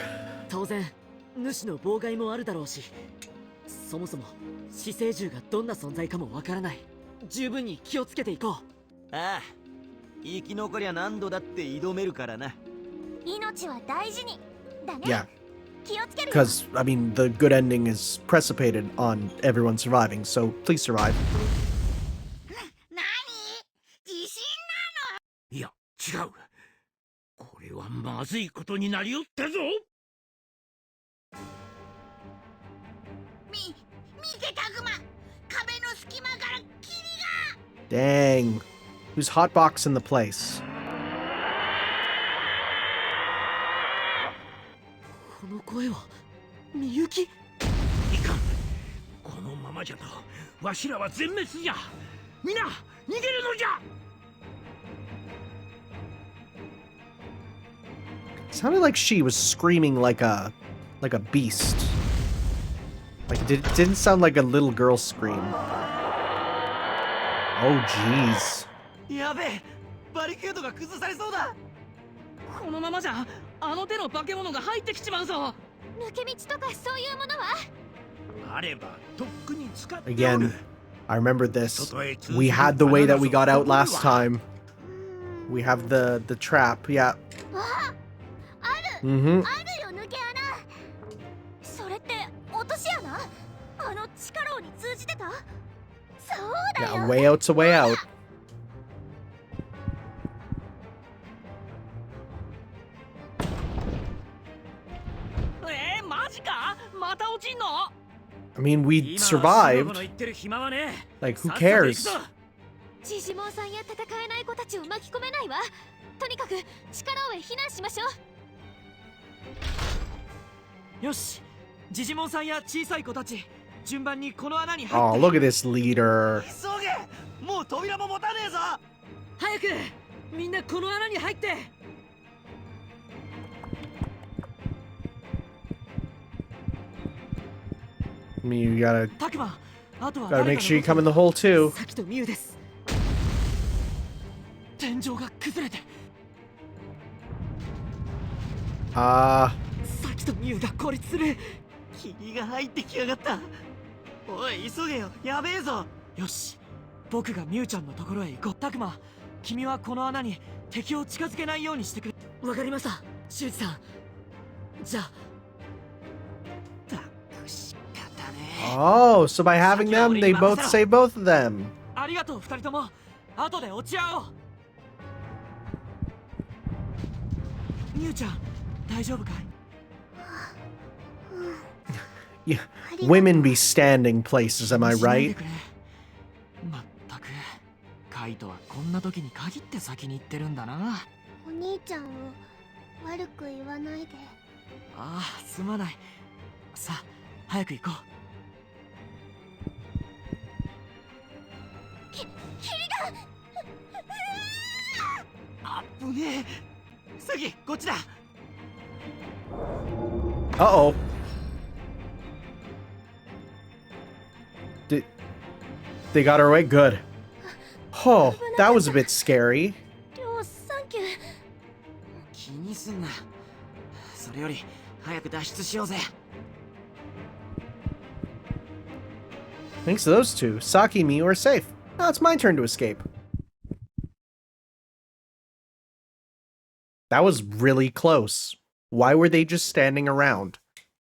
当然主の妨害もあるだろうし、そもそも死生獣がどんな存在かもわからない。十分に気をつけていこう。ああ、生き残りゃ何度だって挑めるからな。命は大事にだね。 Yeah, 気をつけるよ。 because, I mean, the good ending is precipitated on everyone surviving, so please survive. 何？自信？いや違う。これはまずいことになりよったぞ。見てタグマ、壁の隙間から霧が。 Dang. Who's hotboxing the place? この声はみゆき。いかん。このままじゃとわしらは全滅じゃ。みんな逃げるのじゃ。 Sounded like she was screaming like a beast. Like it didn't sound like a little girl scream. Oh jeez. やべえ、バリケードが崩されそうだ。このままじゃあの手の化け物が入ってきちまうぞ。抜け道とかそういうものは？あればとっくに使っておる。 Again, I remember this. We had the way that we got out last time. We have the trap. Yeah. あ、ある。 Mm-hmm. あるよ抜け穴。それって落とし穴？あの地下牢に通じてた？そうだ Yeah, よ。 way out's a way out. マジか？また落ちんの？ I mean, we 今は死の子 survived. の言ってる暇はねえ。 Like, who さっさと行く cares? ぞ。ジジモンさんや戦えない子たちを巻き込めないわ。とにかく地下牢へ避難しましょう。よし、ジジモンさんや小さい子たち、順番にこの穴に入 Oh, って。 look at this leader. 急げ、もう扉も持たねえぞ。早くみんなこの穴に入って。 I mean, you gotta タクマ、あとは make 誰か sure you の come in the hole too. サキとミュウです。天井が崩れて。Ah, サキとミュウが孤立する。霧が入ってきやがった。おい、急げよ、やべえぞ。よし、僕がミュウちゃんのところへ行こう。タクマ、君はこの穴に敵を近づけないようにしてくれ。わかりました、シュウジさん。じゃあ。たく仕方ねえ。 oh, so by having them, they both save both of them. ありがとう、二人とも。後で落ち合おう。ミュウちゃん、大丈夫かい？ Yeah, women be standing places, am I しないで right? くれ。まったく、カイトはこんな時に限って先に行ってるんだな。お兄ちゃんを悪く言わないで。ああ、すまない。さあ、早く行こう。あっぶねえ。サギ、こっちだ。 Uh-oh. They got her away? Good. Oh, that was a bit scary. りょう、サンキュー。気にすんな。それより早く脱出しようぜ。 Thanks to those two, Saki and Miyu are safe. Now it's my turn to escape. That was really close. Why were they just standing around?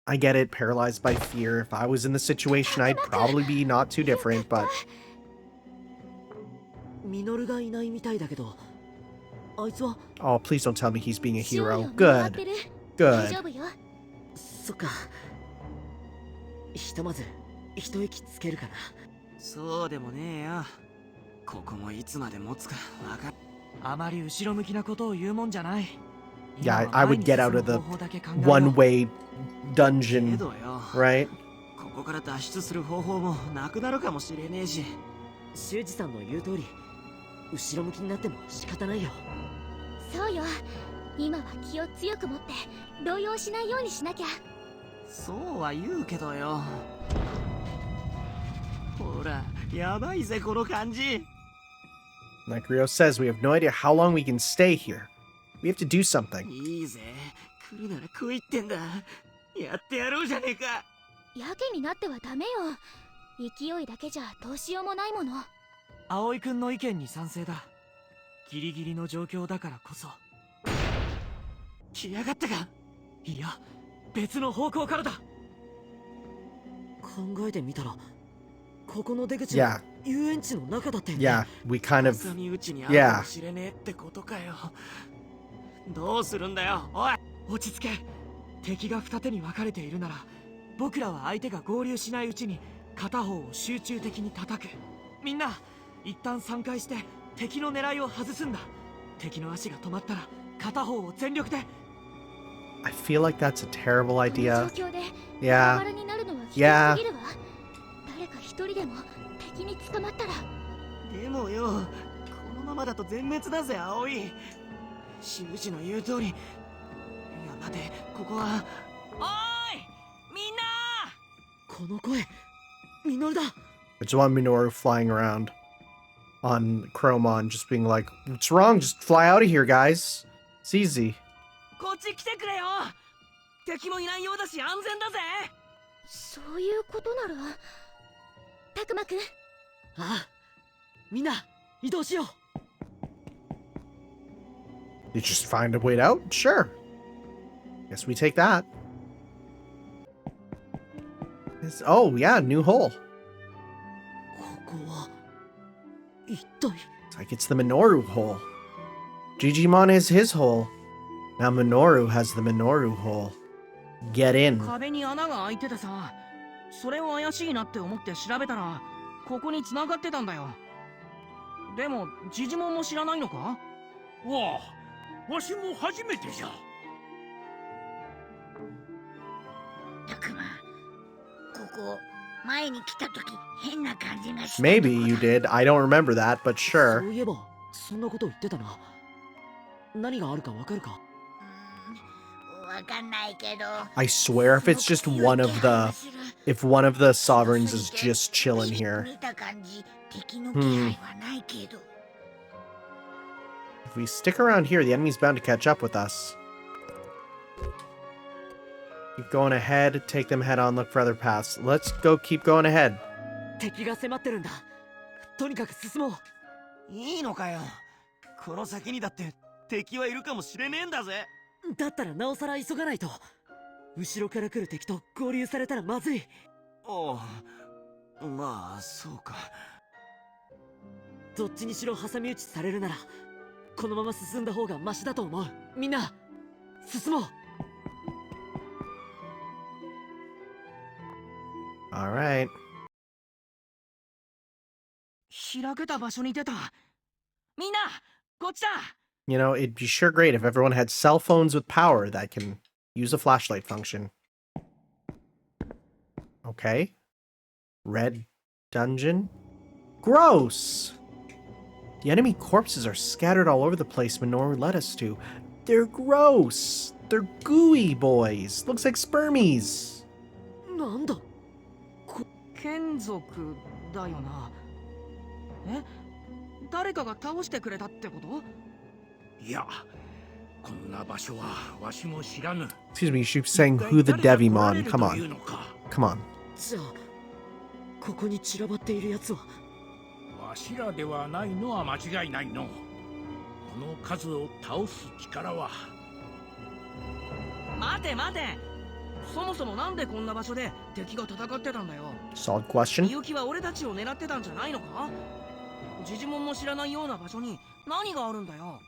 I get it, paralyzed by fear. If I was in the situation, I'd probably be not too different, but... ミノルがいないみたいだけど、あいつは。 Oh, please don't tell me he's being a 潮 hero. よ、回って Good. る。大 Good. 丈夫よ。そっか。ひとまず一息つけるかな。そうでもねえよ。ここもいつまで持つかわかん。あまり後ろ向きなことを言うもんじゃない。Yeah, I would get out of the one-way け dungeon, どよ right? ここから脱出する方法もなくなるかもしれねえし。修二さんの言う通り、後ろ向きになっても仕方ないよ。そうよ。今は気を強く持って動揺しないようにしなきゃ。そうは言うけどよ。ほら、やばいぜこの感じ。 Like Rio says, we have no idea how long we can stay here. We have to do something. いいぜ、来るなら来いってんだ。やってやろうじゃねえか。やけになってはダメよ。勢いだけじゃどうしようもないもの。葵くんの意見に賛成だ。ギリギリの状況だからこそ。来やがったか。いや、別の方向からだ。考えてみたら、ここの出口 Yeah. は遊園地の中だったよね。 Yeah, we kind of... 挟み撃ちにあるかもしれねえってことかよ。どうするんだよ、おい。落ち着け。敵が二手に分かれているなら、僕らは相手が合流しないうちに片方を集中的に叩く。みんな一旦散開して敵の狙いを外すんだ。敵の足が止まったら片方を全力で。 I feel like that's a terrible この idea. 状況で Yeah. バラバラになるのは危険すぎるわ。誰か一人でも敵に捕まったら。でもよ、このままだと全滅だぜ、葵。修士の言う通り。いや、待て、ここは。おーいみんなこの声、ミノルだ。 There's one Minoru flying around on Chromon, just being like, what's wrong? Just fly out of here, guys. It's easy. こっち来てくれよ。敵もいないようだし安全だぜ。そういうことなら。たくまくん。ああ、みんな移動しよう。 You just find a way out? Sure. Guess we take that. Oh, yeah, new hole. ここは一体。 It's like it's the Minoru hole. Digimon has his hole. Now Minoru has the Minoru hole. Get in. 壁に穴が開いててさ、それを怪しいなって思って調べたらここに繋がってたんだよ。でもジジモンも知らないのか。わあ、わしも初めてじゃ。たくま、ここ前に来た時変な感じがした。 Maybe you did. I don't remember that, but そ sure. ういえばそんなこと言ってたな。何があるかわかるか。わかんないけど。 I swear if it's just one of the... If one of the sovereigns is just chilling here. 見た感じ、敵の気配はないけど。 If we stick around here, the enemy's bound to catch up with us. Keep going ahead, take them head on, look for other paths. Let's go keep going ahead. 敵が迫ってるんだ。とにかく進もう。いいのかよ。この先にだって敵はいるかもしれねえんだぜ。だったらなおさら急がないと。後ろから来る敵と合流されたらまずい。おう、まあそうか。どっちにしろ挟み撃ちされるならこのまま進んだ方がマシだと思う。みんな進もう。 Alright. 開けた場所に出た。みんなこっちだ。 You know, it'd be sure great if everyone had cell phones with power that can use a flashlight function. Okay. Red dungeon. Gross! The enemy corpses are scattered all over the place Minoru led us to. They're gross! They're gooey boys! Looks like spermies! なんだ。眷属だよな。え、誰かが倒してくれたってこと。いや、こんな場所はわしも知らぬ。 Excuse me, you keep saying who the Devimon. Come on. Come on. じゃあここに散らばっているやつは。わしらではないのは間違いないの。この数を倒す力は。待て待て。そもそもなんでこんな場所で敵が戦ってたんだよ。 Solid question. みゆきは俺たちを狙ってたんじゃないのか。ジジモンも知らないような場所に何があるんだよ。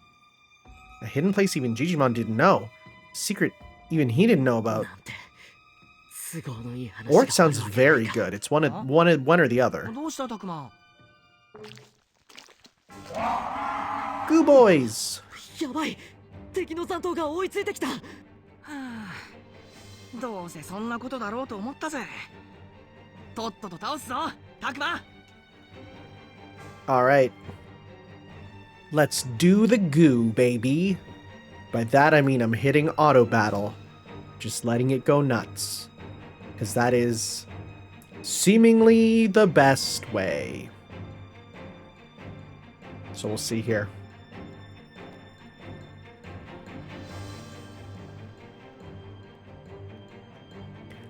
A hidden place even Digimon didn't know. Secret even he didn't know about. なんて都合のいい話が Orc sounds very good. It's one or the other. どうしたたくま。 Goo boys! やばい。敵の残党が追いついてきた。はあ、どうせそんなことだろうと思ったぜ。とっとと倒すぞ、タクマ。 Alright. Let's do the goo, baby. By that I mean I'm hitting auto battle. Just letting it go nuts. Because that is seemingly the best way. So we'll see here.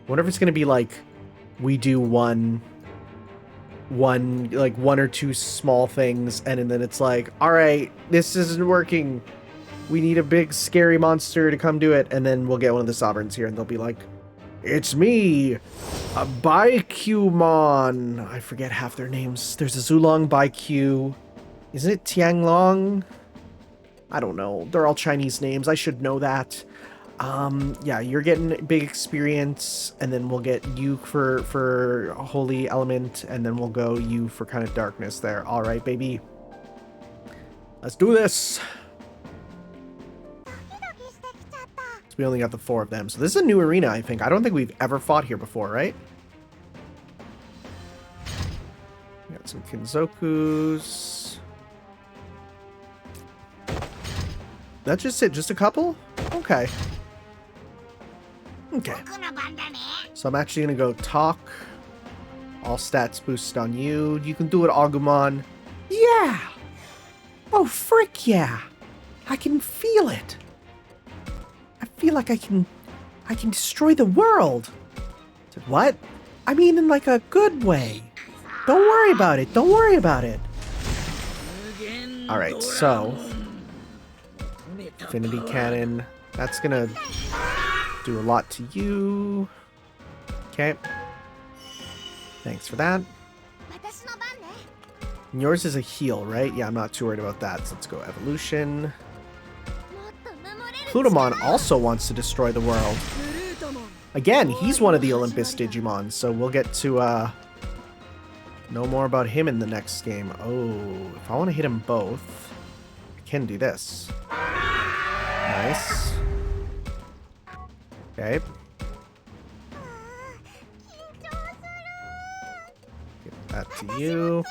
Wonder if it's gonna be like we do one or two small things, and then it's like, all right, this isn't working. We need a big scary monster to come do it, and then we'll get one of the sovereigns here, and they'll be like, it's me, a Baikyumon. I forget half their names. There's a Zulong Baikyu. Isn't it Tianglong? I don't know. They're all Chinese names. I should know that. Yeah, you're getting big experience, and then we'll get you for Holy Element, and then we'll go you for kind of darkness there. All right, baby. Let's do this. So we only got the 4 of them. So this is a new arena, I think. I don't think we've ever fought here before, right? Got some Kenzokus. That's just it? Just a couple? Okay. Okay. So I'm actually gonna go talk. All stats boosted on you. You can do it, Agumon. Yeah! Oh, frick yeah! I can feel it! I feel like I can destroy the world! What? I mean in like a good way. Don't worry about it, don't worry about it. Alright, so... Infinity Cannon. That's gonna do a lot to you. Okay. Thanks for that. And yours is a heal, right? Yeah, I'm not too worried about that. So let's go Evolution. Plutomon also wants to destroy the world. Again, he's one of the Olympus Digimon, so we'll get to know more about him in the next game. Oh, if I want to hit them both, I can do this. Nice. Okay. Give that to you.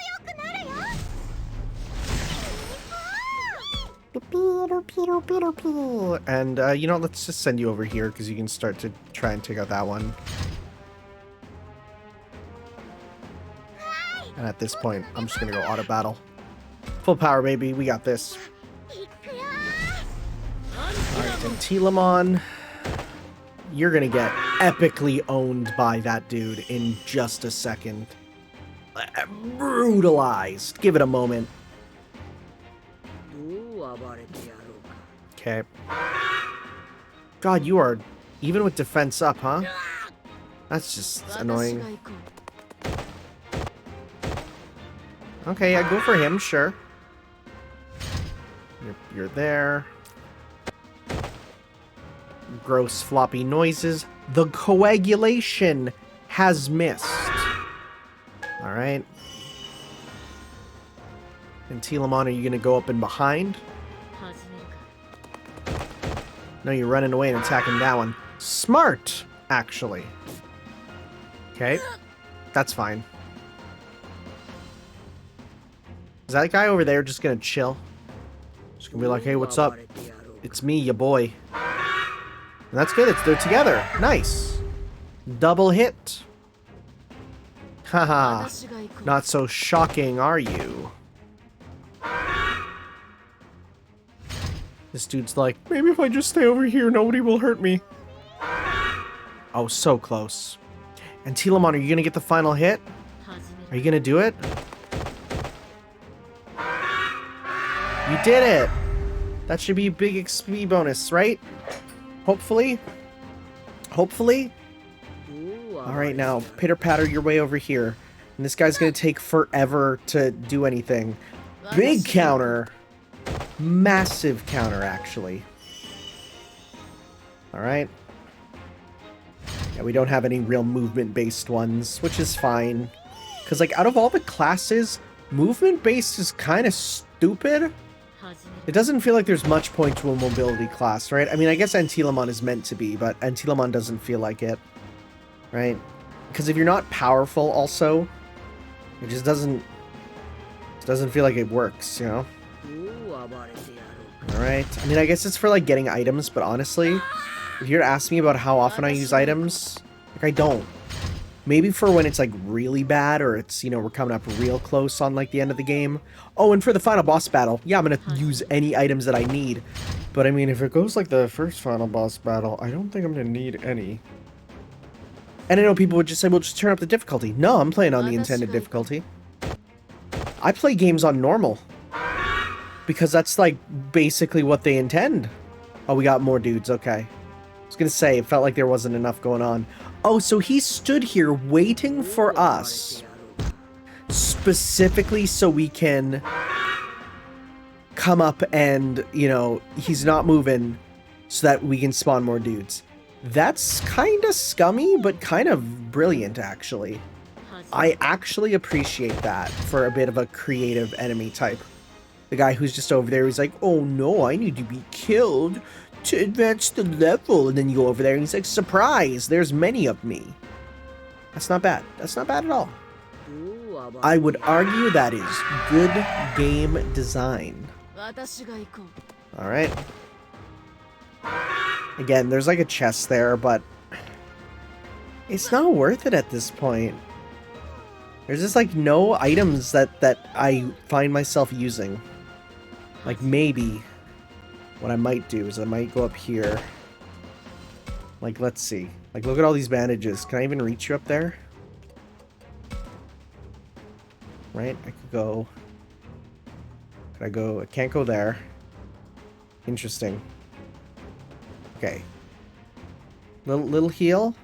And, you know, let's just send you over here because you can start to try and take out that one. And at this point, I'm just gonna go auto battle. Full power, baby. We got this. Alright, Gentilamon. You're gonna get epically owned by that dude in just a second. Brutalized. Give it a moment. Okay. God, you are even with defense up, huh? That's just annoying. Okay, yeah, go for him, sure. You're there. Gross floppy noises. The coagulation has missed. Alright. And Telamon, are you going to go up and behind? No, you're running away and attacking that one. Smart, actually. Okay. That's fine. Is that guy over there just going to chill? Just going to be like, hey, what's up? It's me, ya boy. And that's good. They're together. Nice. Double hit. Haha. Not so shocking, are you? This dude's like, maybe if I just stay over here, nobody will hurt me. Oh, so close. And Telamon, are you going to get the final hit? Are you going to do it? You did it! That should be a big XP bonus, right? Hopefully. Hopefully. Alright, now, pitter-patter your way over here. And this guy's going to take forever to do anything. Big counter! Massive counter, actually. Alright. Yeah, we don't have any real movement-based ones, which is fine. Because, like, out of all the classes, movement-based is kind of stupid. It doesn't feel like there's much point to a mobility class, right? I mean, I guess Antilamon is meant to be, but Antilamon doesn't feel like it, right? Because if you're not powerful also, it just doesn't feel like it works, you know? Alright. I mean, I guess it's for, like, getting items, but honestly, if you're to ask me about how often I use items, like, I don't. Maybe for when it's, like, really bad, or it's, you know, we're coming up real close on, like, the end of the game. Oh, and for the final boss battle, yeah, I'm gonna use any items that I need. But, I mean, if it goes like the first final boss battle, I don't think I'm gonna need any. And I know people would just say, well, just turn up the difficulty. No, I'm playing on the intended difficulty. I play games on normal. Because that's, like, basically what they intend. Oh, we got more dudes, okay. I was gonna say, it felt like there wasn't enough going on. Oh, so he stood here waiting for us. Specifically so we can come up and, you know, he's not moving so that we can spawn more dudes. That's kind of scummy, but kind of brilliant, actually. I actually appreciate that for a bit of a creative enemy type. The guy who's just over there, he's like, oh no, I need to be killed to advance the level. And then you go over there and he's like, surprise, there's many of me. That's not bad. That's not bad at all. I would argue that is good game design. Alright. Again, there's like a chest there, but it's not worth it at this point. There's just like no items that I find myself using. Like maybe what I might do is I might go up here. Like, let's see. Like, look at all these bandages. Can I even reach you up there? Right? I could go... Could I go... I can't go there. Interesting. Okay. Little heal?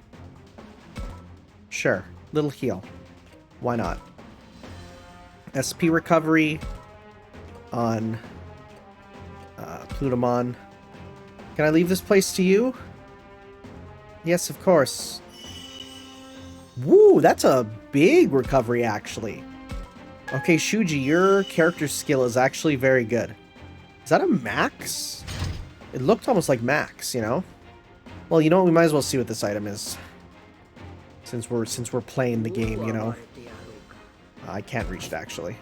Sure. Little heal. Why not? SP recovery on Plutomon. Can I leave this place to you? Yes, of course. Woo, that's a big recovery, actually. Okay, Shuji, your character skill is actually very good. Is that a max? It looked almost like max, you know? Well, you know what? We might as well see what this item is. Since we're playing the game, you know? I can't reach it, actually.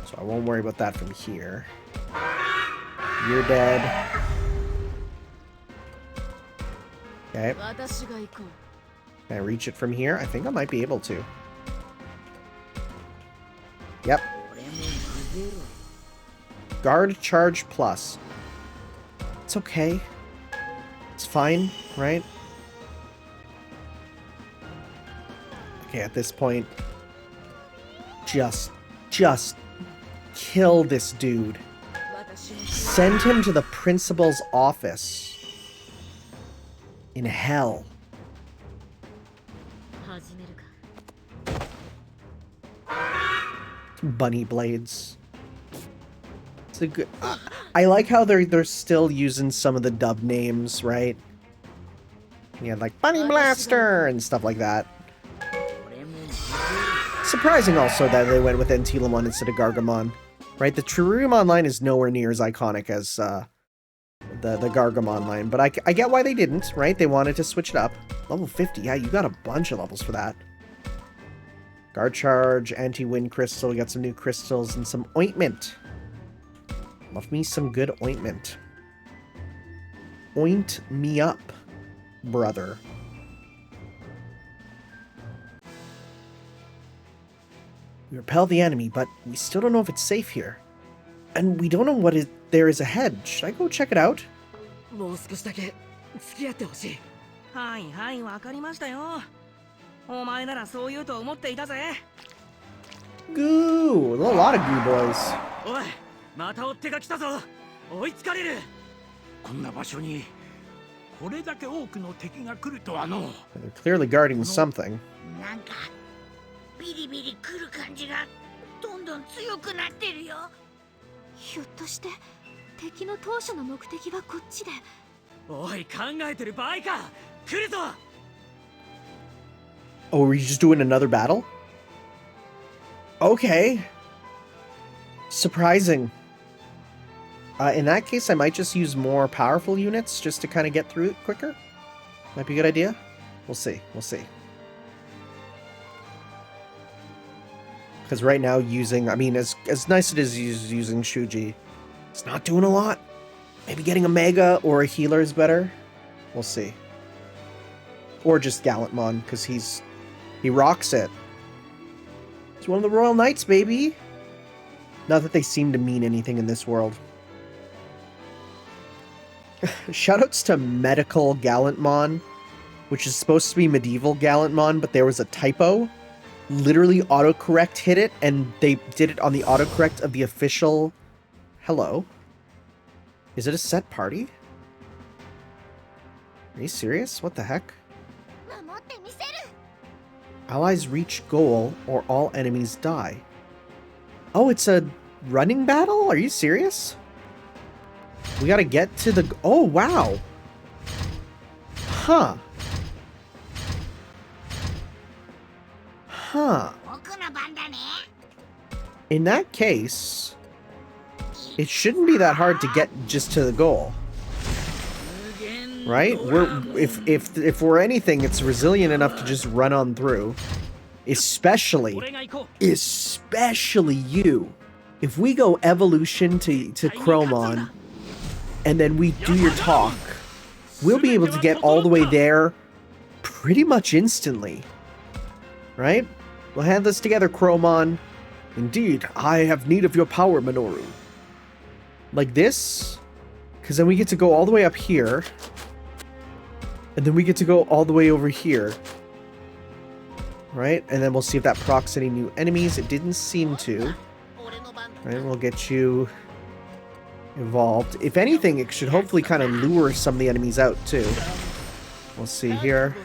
So I won't worry about that from here. You're dead. Okay. Can I reach it from here? I think I might be able to. Yep. Guard charge plus. It's okay. It's fine, right? Okay, at this point, just kill this dude. Send him to the principal's office in hell. Bunny blades. It's a good. I like how they're still using some of the dub names, right? Yeah, like Bunny Blaster and stuff like that. Surprising also that they went with Antilamon instead of Gargamon. Right, the Trirurimon line is nowhere near as iconic as the Gargamon line, but I get why they didn't, right? They wanted to switch it up. Level 50, yeah, you got a bunch of levels for that. Guard charge, anti-wind crystal, we got some new crystals, and some ointment. Love me some good ointment. Oint me up, brother. We repel the enemy, but we still don't know if it's safe here. And we don't know what there is ahead. Should I go check it out? もう少しだけ付き合ってほしい。はいはい、わかりましたよ。お前ならそう言うと思っていたぜ。Goo! A lot of goo boys. おい、また追っ手が来たぞ。追いつかれる。こんな場所にこれだけ多くの敵が来るとはの。They're clearly guarding something. なんかビリビリ来る感じがどんどん強くなってるよ。ひょっとして敵の当初の目的はこっちで。おい、考えてる場合か。来るぞ。Oh, were you just doing another battle? Okay. Surprising. In that case, I might just use more powerful units just to kind of get through it quicker. Might be a good idea. We'll see. We'll see. Because right now using, I mean, as nice it is using Shuji, it's not doing a lot. Maybe getting a Mega or a healer is better. We'll see. Or just Gallantmon, because he rocks it. He's one of the Royal Knights, baby. Not that they seem to mean anything in this world. Shoutouts to Medical Gallantmon, which is supposed to be Medieval Gallantmon, but there was a typo. Literally autocorrect hit it, and they did it on the autocorrect of the official... Hello? Is it a set party? Are you serious? What the heck? Allies reach goal, or all enemies die. Oh, it's a running battle? Are you serious? We gotta get to the... Oh, wow! Huh. Huh. In that case, it shouldn't be that hard to get just to the goal. Right? If we're anything, it's resilient enough to just run on through. Especially you. If we go evolution to Chromon, and then we do your talk, we'll be able to get all the way there pretty much instantly. Right? We'll hand this together, Chromon. Indeed, I have need of your power, Minoru. Like this, because then we get to go all the way up here, and then we get to go all the way over here. Right? And then we'll see if that procs any new enemies. It didn't seem to. Right? We'll get you evolved. If anything, it should hopefully kind of lure some of the enemies out, too. We'll see here.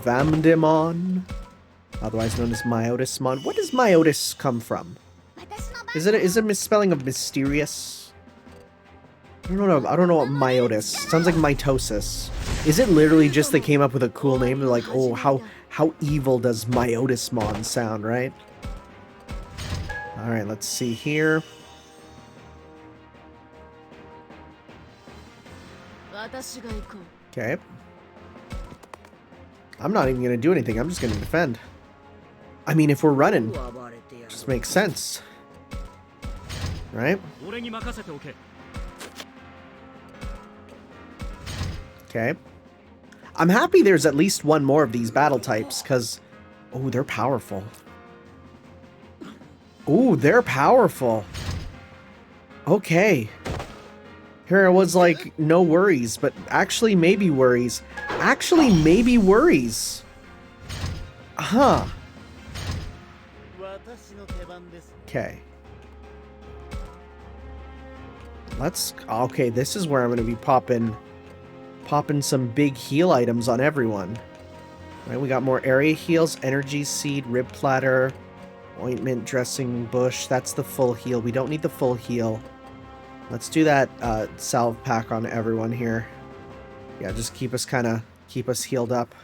Vamdemon, otherwise known as Myotismon. What does Myotis come from? Is it a misspelling of mysterious? I don't know. I don't know what Myotis sounds like. Mitosis. Is it literally just they came up with a cool name? They're like, oh, how evil does Myotismon sound, right? All right, let's see here. Okay. I'm not even going to do anything. I'm just going to defend. I mean, if we're running, just makes sense. Right? Okay. I'm happy there's at least one more of these battle types, because... Oh, they're powerful. Oh, they're powerful. Okay. Here it was like, no worries, but actually maybe worries. Actually maybe worries. Huh. Okay. Okay, this is where I'm going to be popping some big heal items on everyone. Right, we got more area heals, energy seed, rib platter, ointment, dressing, bush. That's the full heal. We don't need the full heal. Let's do that salve pack on everyone here. Yeah, just keep us healed up.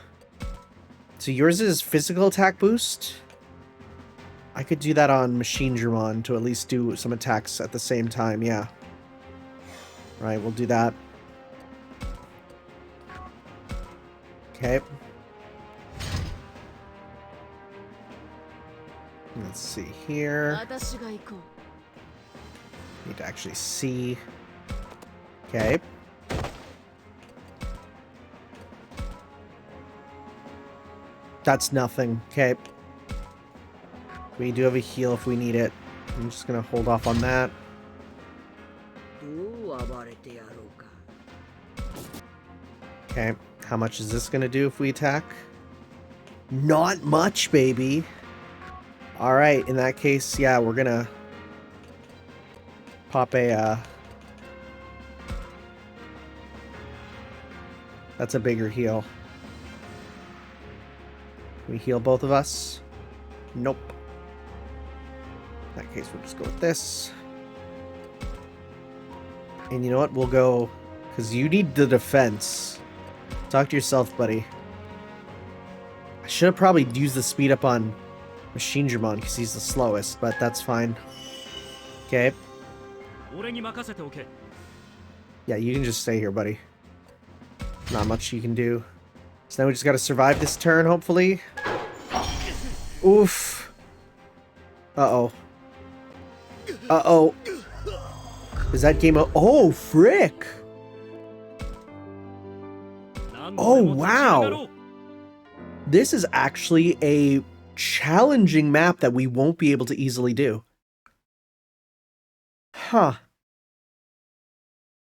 So yours is physical attack boost. I could do that on Machine Dramon to at least do some attacks at the same time, yeah. Right, we'll do that. Okay. Let's see here. Need to actually see. Okay. That's nothing. Okay. We do have a heal if we need it. I'm just gonna hold off on that. Okay. How much is this gonna do if we attack? Not much, baby. Alright, in that case, yeah, we're gonna pop a, that's a bigger heal. Can we heal both of us? Nope. In that case, we'll just go with this. And you know what? We'll go... Because you need the defense. Talk to yourself, buddy. I should have probably used the speed up on Machine Dramon because he's the slowest, but that's fine. Okay. 俺に任せておけ。 Yeah, you can just stay here, buddy. Not much you can do. So now we just gotta survive this turn, hopefully. Oof. Uh-oh. Uh-oh. Is that game Oh, frick! Oh, wow! This is actually a challenging map that we won't be able to easily do. Huh.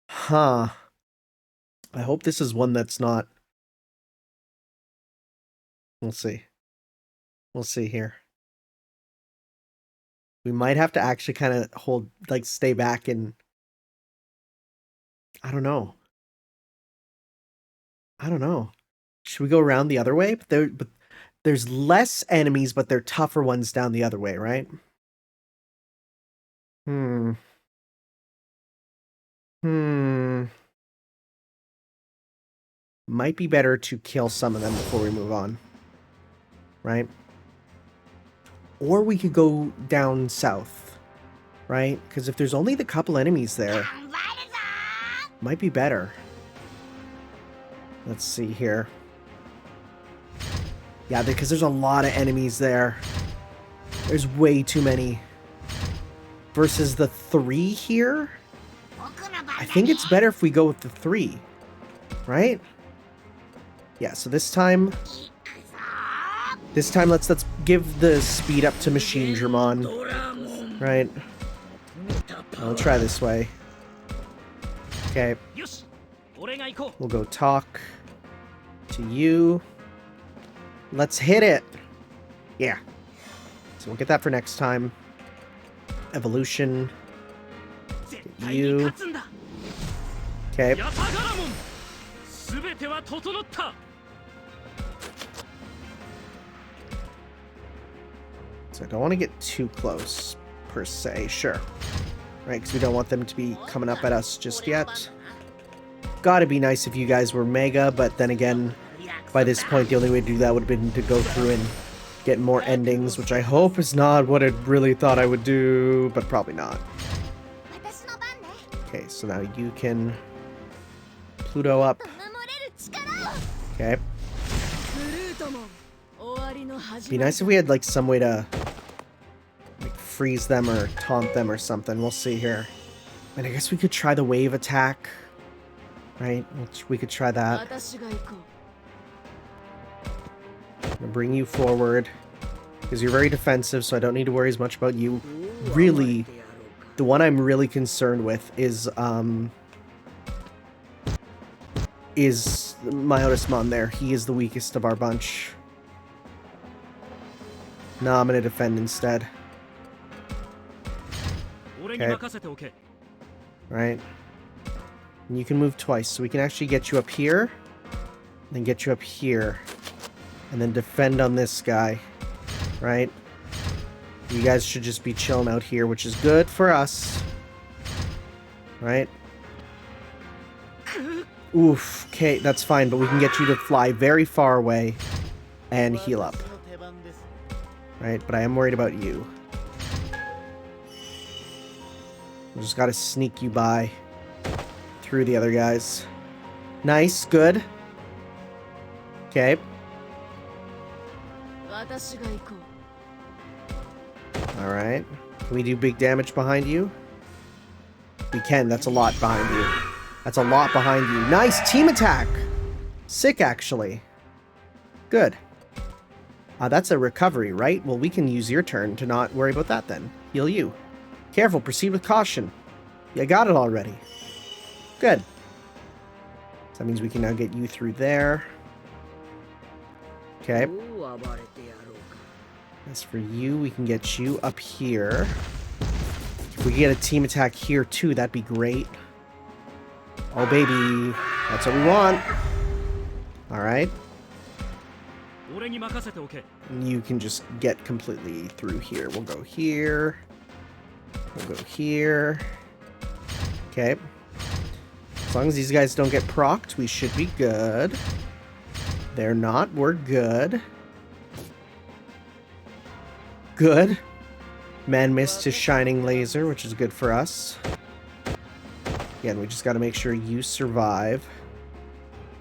Huh. I hope this is one that's not... We'll see. We'll see here. We might have to actually kind of hold, like, stay back and... I don't know. I don't know. Should we go around the other way? But there's less enemies, but they're tougher ones down the other way, right? Hmm. Might be better to kill some of them before we move on. Right? Or we could go down south. Right? Because if there's only the couple enemies there, might be better. Let's see here. Yeah, because there's a lot of enemies there. There's way too many. Versus the 3 here? I think it's better if we go with the 3. Right? Yeah, so this time let's give the speed up to Machine Dramon. Right? I'll try this way. Okay. We'll go talk to you. Let's hit it. Yeah. So we'll get that for next time. Evolution. Get you. Okay. So I don't want to get too close, per se. Sure. Right, because we don't want them to be coming up at us just yet. Gotta be nice if you guys were Mega, but then again, by this point, the only way to do that would have been to go through and get more endings, which I hope is not what I really thought I would do, but probably not. Okay, so now you can Pluto up. Okay. Be nice if we had like some way to like freeze them or taunt them or something. We'll see here. And I guess we could try the wave attack. Right? We could try that. I'm gonna bring you forward because you're very defensive, so I don't need to worry as much about you. Really, the one I'm really concerned with is Myotismon there. He is the weakest of our bunch. No, I'm gonna defend instead. Okay. Right. And you can move twice, so we can actually get you up here, then get you up here, and then defend on this guy. Right? You guys should just be chilling out here, which is good for us. Right? Oof. Okay, that's fine, but we can get you to fly very far away and heal up. Right? But I am worried about you. We just gotta sneak you by through the other guys. Nice, good. Okay. Alright. Can we do big damage behind you? We can, that's a lot behind you. That's a lot behind you. Nice, team attack! Sick, actually. Good. That's a recovery, right? Well, we can use your turn to not worry about that then. Heal you. Careful, proceed with caution. You got it already. Good. So that means we can now get you through there. Okay. As for you, we can get you up here. If we get a team attack here too, that'd be great. Oh baby, that's what we want. Alright. You can just get completely through here. We'll go here. We'll go here. Okay. As long as these guys don't get procced, we should be good. They're not. We're good. Good. Man missed his shining laser, which is good for us. Again, we just got to make sure you survive.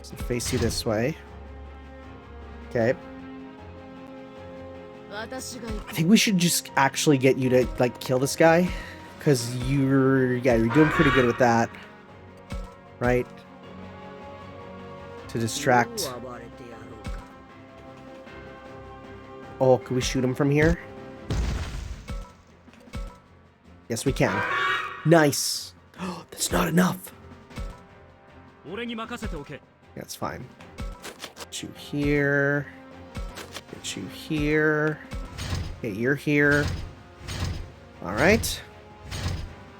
So face you this way. Okay. I think we should just actually get you to, like, kill this guy. Because you're doing pretty good with that. Right? To distract. Oh, can we shoot him from here? Yes, we can. Nice. Oh, that's not enough. That's fine. Get you here. Get you here. Okay, you're here. Alright.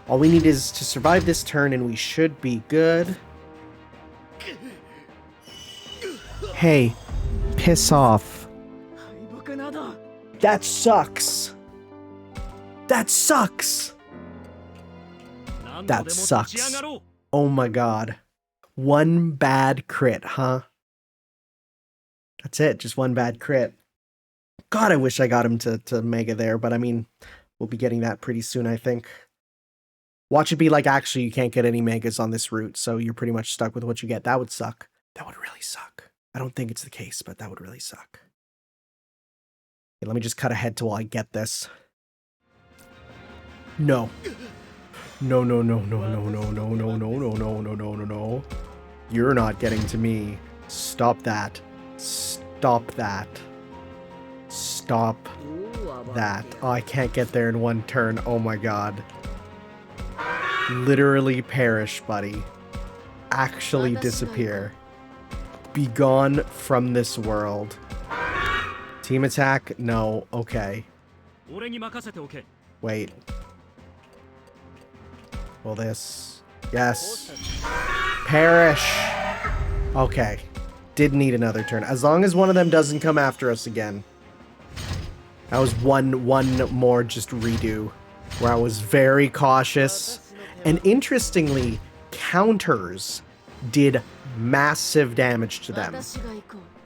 All we need is to survive this turn and we should be good. Hey, piss off. That sucks. That sucks. That sucks. Oh my god. One bad crit, huh? That's it, just one bad crit. God, I wish I got him to Mega there, but I mean, we'll be getting that pretty soon, I think. Watch it be like, actually, you can't get any Megas on this route, so you're pretty much stuck with what you get. That would suck. That would really suck. I don't think it's the case, but that would really suck. Okay, let me just cut ahead to while I get this. No. No, no, no, no, no, no, no, no, no, no, no, no, no, no, no. You're not getting to me. Stop that. Stop that. Stop that. Oh, I can't get there in one turn. Oh my god. Literally perish, buddy. Actually disappear. Be gone from this world. Team attack? No. Okay. Wait. Will this? Yes. Perish. Okay. Did need another turn. As long as one of them doesn't come after us again. That was one more just redo. Where I was very cautious. And interestingly, counters did massive damage to them.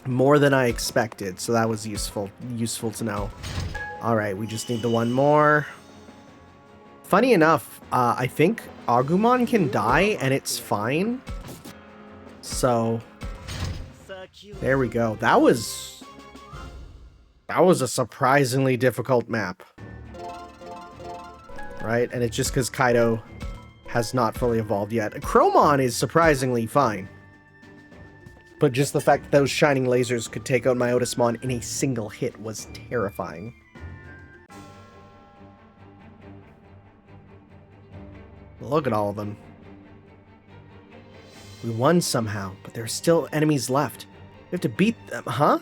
More than I expected. So that was useful to know. Alright, we just need the one more. Funny enough, I think Agumon can die and it's fine. So there we go. That was a surprisingly difficult map. Right? And it's just because Kaido has not fully evolved yet. Chromon is surprisingly fine. But just the fact that those shining lasers could take out my Otismon in a single hit was terrifying. Look at all of them. We won somehow, but there are still enemies left. We have to beat them, huh?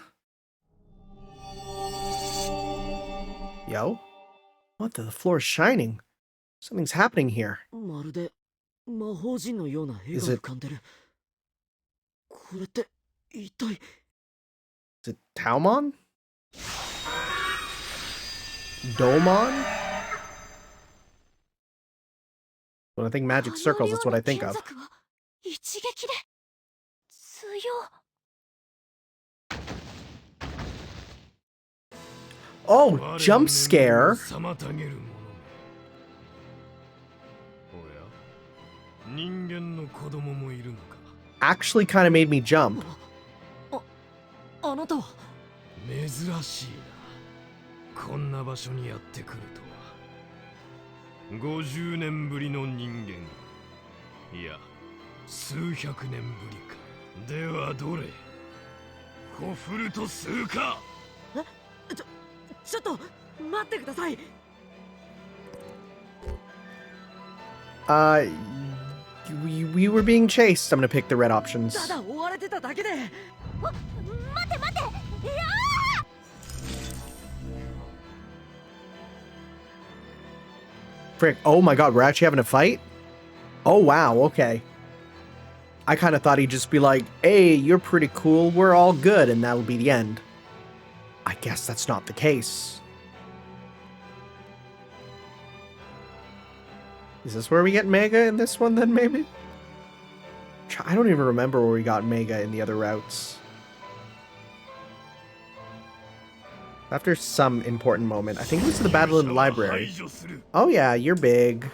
Yo? What? The floor is shining. Something's happening here. Is it... Is it Taomon? Domon? When I think magic circles, that's what I think of. Oh, jump scare. Actually kind of made me jump. 50年ぶりの人間。いや、数百年ぶりか。ではどれ？コフルとするか。ちょっと待ってください。We were being chased. I'm gonna pick the red options. ただ追われてただけで。待て待て。いやー！ Frick. Oh my god, we're actually having a fight? Oh wow, okay. I kind of thought he'd just be like, hey, you're pretty cool, we're all good, and that'll be the end. I guess that's not the case. Is this where we get Mega in this one then, maybe? I don't even remember where we got Mega in the other routes. After some important moment. I think it was the battle in the library. Oh yeah, you're big.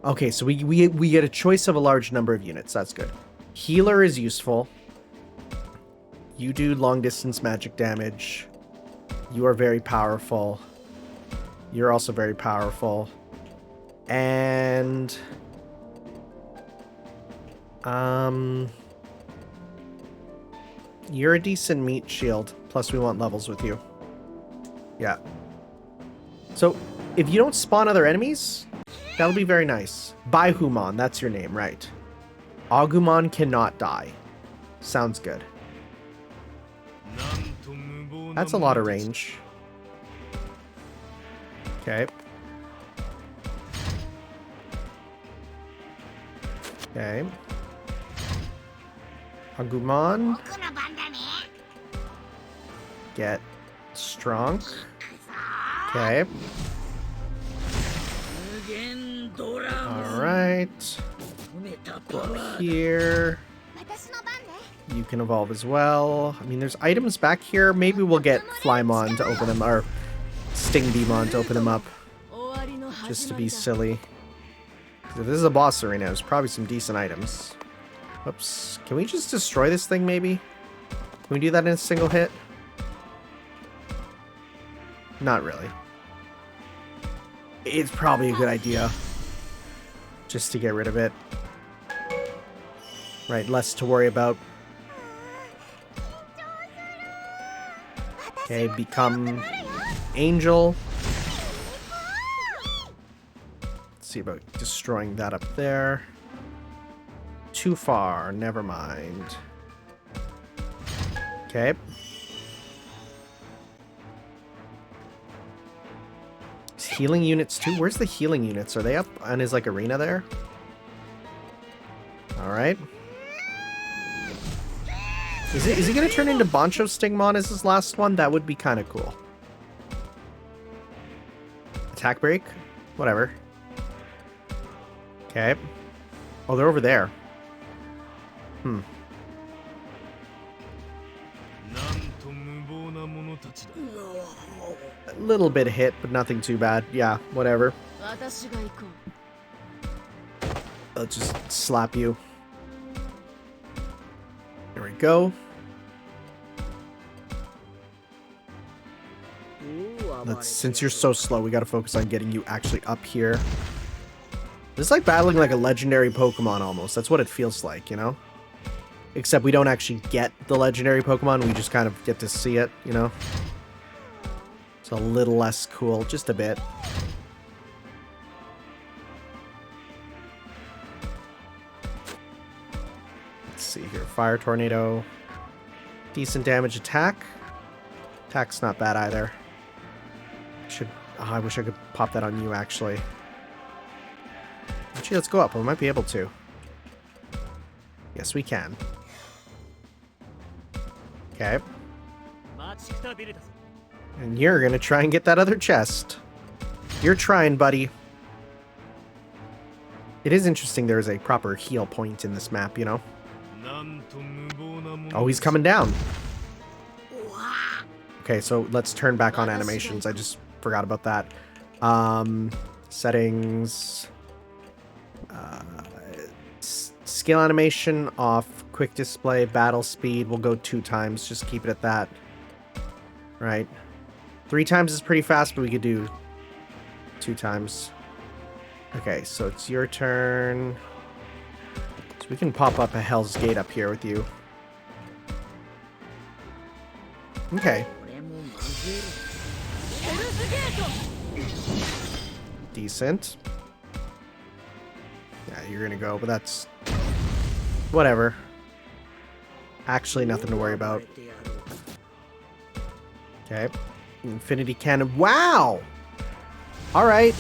Okay, so we get a choice of a large number of units. That's good. Healer is useful. You do long distance magic damage. You are very powerful. You're also very powerful. And you're a decent meat shield. Plus we want levels with you. Yeah. So if you don't spawn other enemies, that'll be very nice. Baihumon, that's your name, right? Agumon cannot die. Sounds good. That's a lot of range. Okay. Okay. Agumon. 僕の番だね。 Get strong. Okay. 無限ドラゴン Alright. 込めたパ Go ワ up ー here. 私の番ね。 You can evolve as well. I mean, there's items back here. Maybe we'll get Flymon to open them, or Sting Demon to open them up. Just to be silly. If this is a boss arena, there's probably some decent items. Whoops. Can we just destroy this thing, maybe? Can we do that in a single hit? Not really. It's probably a good idea. Just to get rid of it. Right, less to worry about. Okay, become Angel. Let's see about destroying that up there. Too far, never mind. Okay. Healing units too? Where's the healing units? Are they up on his like arena there? Alright. Is he gonna turn into Boncho Stingmon as his last one? That would be kinda cool. Attack break? Whatever. Okay. Oh, they're over there. Hmm. A little bit hit, but nothing too bad. Yeah, whatever. I'll just slap you. There we go. Since you're so slow, we gotta focus on getting you actually up here. This is like battling like a legendary Pokemon almost. That's what it feels like, you know? Except we don't actually get the legendary Pokemon, we just kind of get to see it, you know? It's a little less cool, just a bit. Let's see here. Fire Tornado. Decent damage attack. Attack's not bad either. I wish I could pop that on you, actually. Actually, let's go up. We might be able to. Yes, we can. Okay. And you're gonna try and get that other chest. You're trying, buddy. It is interesting there is a proper heal point in this map, you know? Oh, he's coming down. Okay, so let's turn back on animations. I just forgot about that. Settings. Scale animation off. Quick display, battle speed. We'll go 2 times. Just keep it at that. Right. 3 times is pretty fast, but we could do 2 times. Okay, so it's your turn. So we can pop up a Hell's Gate up here with you. Okay. Decent. Yeah, you're gonna go, but that's... whatever. Actually, nothing to worry about. Okay. Infinity Cannon. Wow! Alright.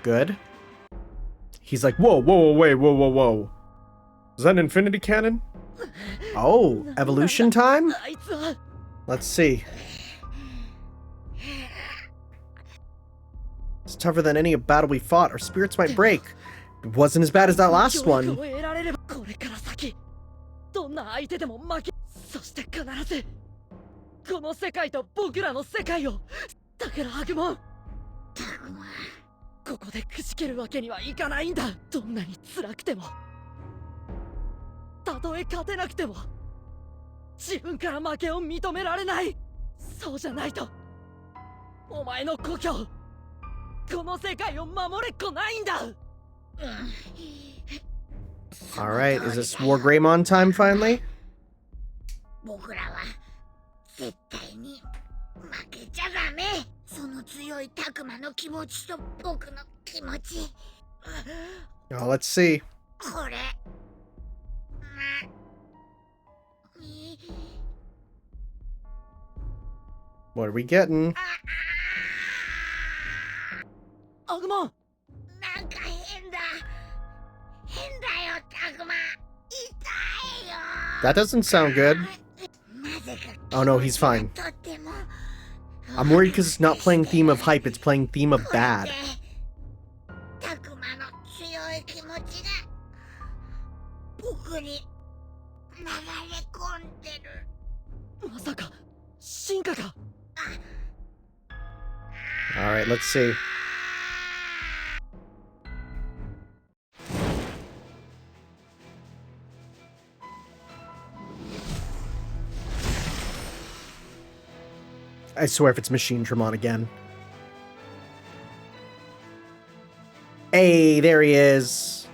Good. He's like, whoa, whoa, whoa, wait, whoa, whoa, whoa. Is that an Infinity Cannon? Oh, evolution time? Let's see. It's tougher than any battle we fought. Our spirits might break. It wasn't as bad as that last one. どんな相手でも負け、そして必ずこの世界と僕らの世界を。だからアグモン。タグマここでくじけるわけにはいかないんだ。どんなに辛くても、たとえ勝てなくても、自分から負けを認められない。そうじゃないとお前の故郷、この世界を守れっこないんだ。 Alright, is this WarGreymon time finally? 僕らは絶対に負けちゃダメ。その強いタクマの気持ちと僕の気持ち、 Oh, let's see. これWhat are we getting? アグモン、なんか変だよタクマ、痛いよ。 That doesn't sound good. なぜか Oh no, he's fine. とっても I'm worried because it's not playing theme of hype, it's playing theme of bad. タクマの強い気持ちが僕に流れ込んでる。まさか進化か。 Alright, let's see. I swear if it's Machine Dramon again. Hey, there he is.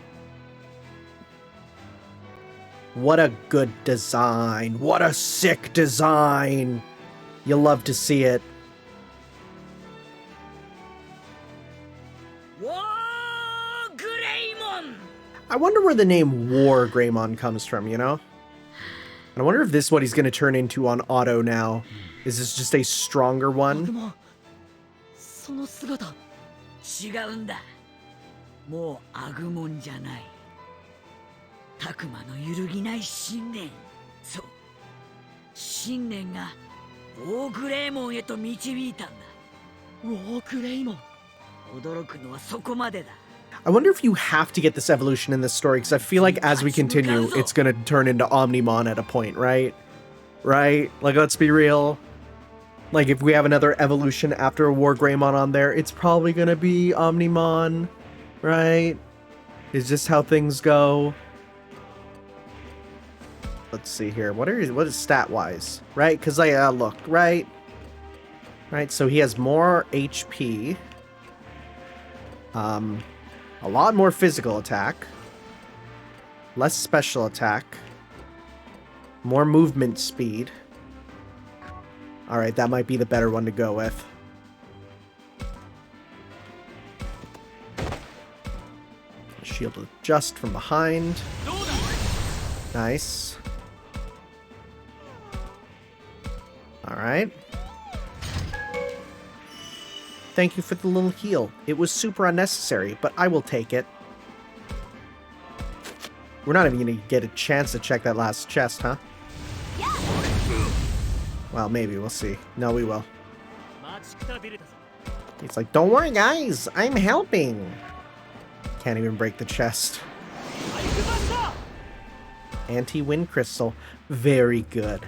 What a good design. What a sick design. You'll love to see it. WarGreymon! I wonder where the name WarGreymon comes from, you know? And I wonder if this is what he's going to turn into on Auto now. Is this just a stronger アグ one? モン、その姿。違うんだ。もうアグモンじゃない。タクマの揺るぎない信念。そう。信念がウォーグレイモンへと導いたんだ。ウォーグレイモン。驚くのはそこまでだ。 I wonder if you have to get this evolution in this story, because I feel like as we continue, it's going to turn into Omnimon at a point, right? Right? Like, let's be real. Like, if we have another evolution after a WarGreymon on there, it's probably going to be Omnimon, right? Is just how things go. Let's see here. What is stat-wise? Right? Because, like, look, right? Right, so he has more HP. A lot more physical attack. Less special attack. More movement speed. Alright, that might be the better one to go with. Shielded just from behind. Nice. Alright. Thank you for the little heal. It was super unnecessary, but I will take it. We're not even going to get a chance to check that last chest, huh? Well, maybe. We'll see. No, we will. It's like, don't worry, guys. I'm helping. Can't even break the chest. Anti-wind crystal. Very good.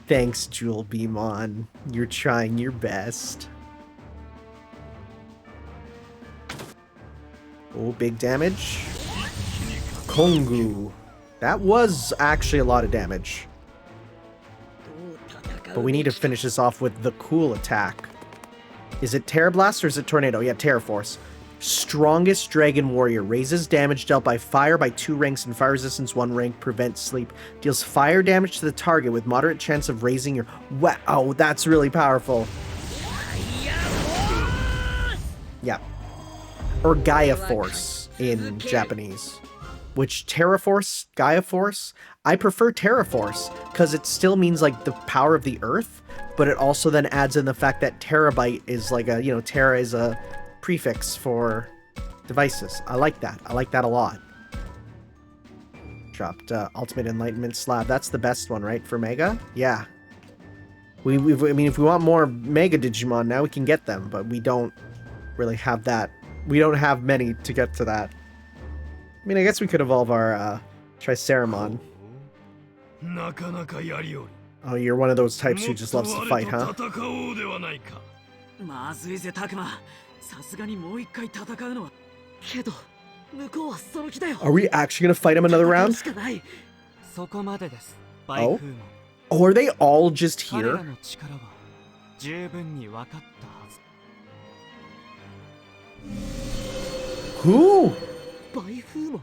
Thanks, Jewel Beamon. You're trying your best. Oh, big damage. Kongu. That was actually a lot of damage. But we need to finish this off with the cool attack. Is it Terra Blast or is it Tornado? Yeah, Terra Force. Strongest Dragon Warrior. Raises damage dealt by fire by 2 ranks and fire resistance 1 rank. Prevents sleep. Deals fire damage to the target with moderate chance of raising your... Wow, that's really powerful. Yeah. Or Gaia Force in Japanese. Which, Terra Force? Gaia Force? I prefer Terra Force, because it still means, like, the power of the earth, but it also then adds in the fact that Terabyte is like a, you know, Terra is a prefix for devices. I like that. I like that a lot. Dropped Ultimate Enlightenment Slab. That's the best one, right, for Mega? Yeah. I mean, if we want more Mega Digimon now, we can get them, but we don't really have that. We don't have many to get to that. I mean, I guess we could evolve our Triceramon. Oh, you're one of those types who just loves to fight, huh? まずいぜタクマ。さすがにもう一回戦うのは。けど向こうはその気だよ。 Are we actually gonna fight him another 戦う round? しかない。そこまでです。バイフーモン。 Oh, are they all just 彼ら here? の力は十分に分かったはず。 Who? バイフーモン。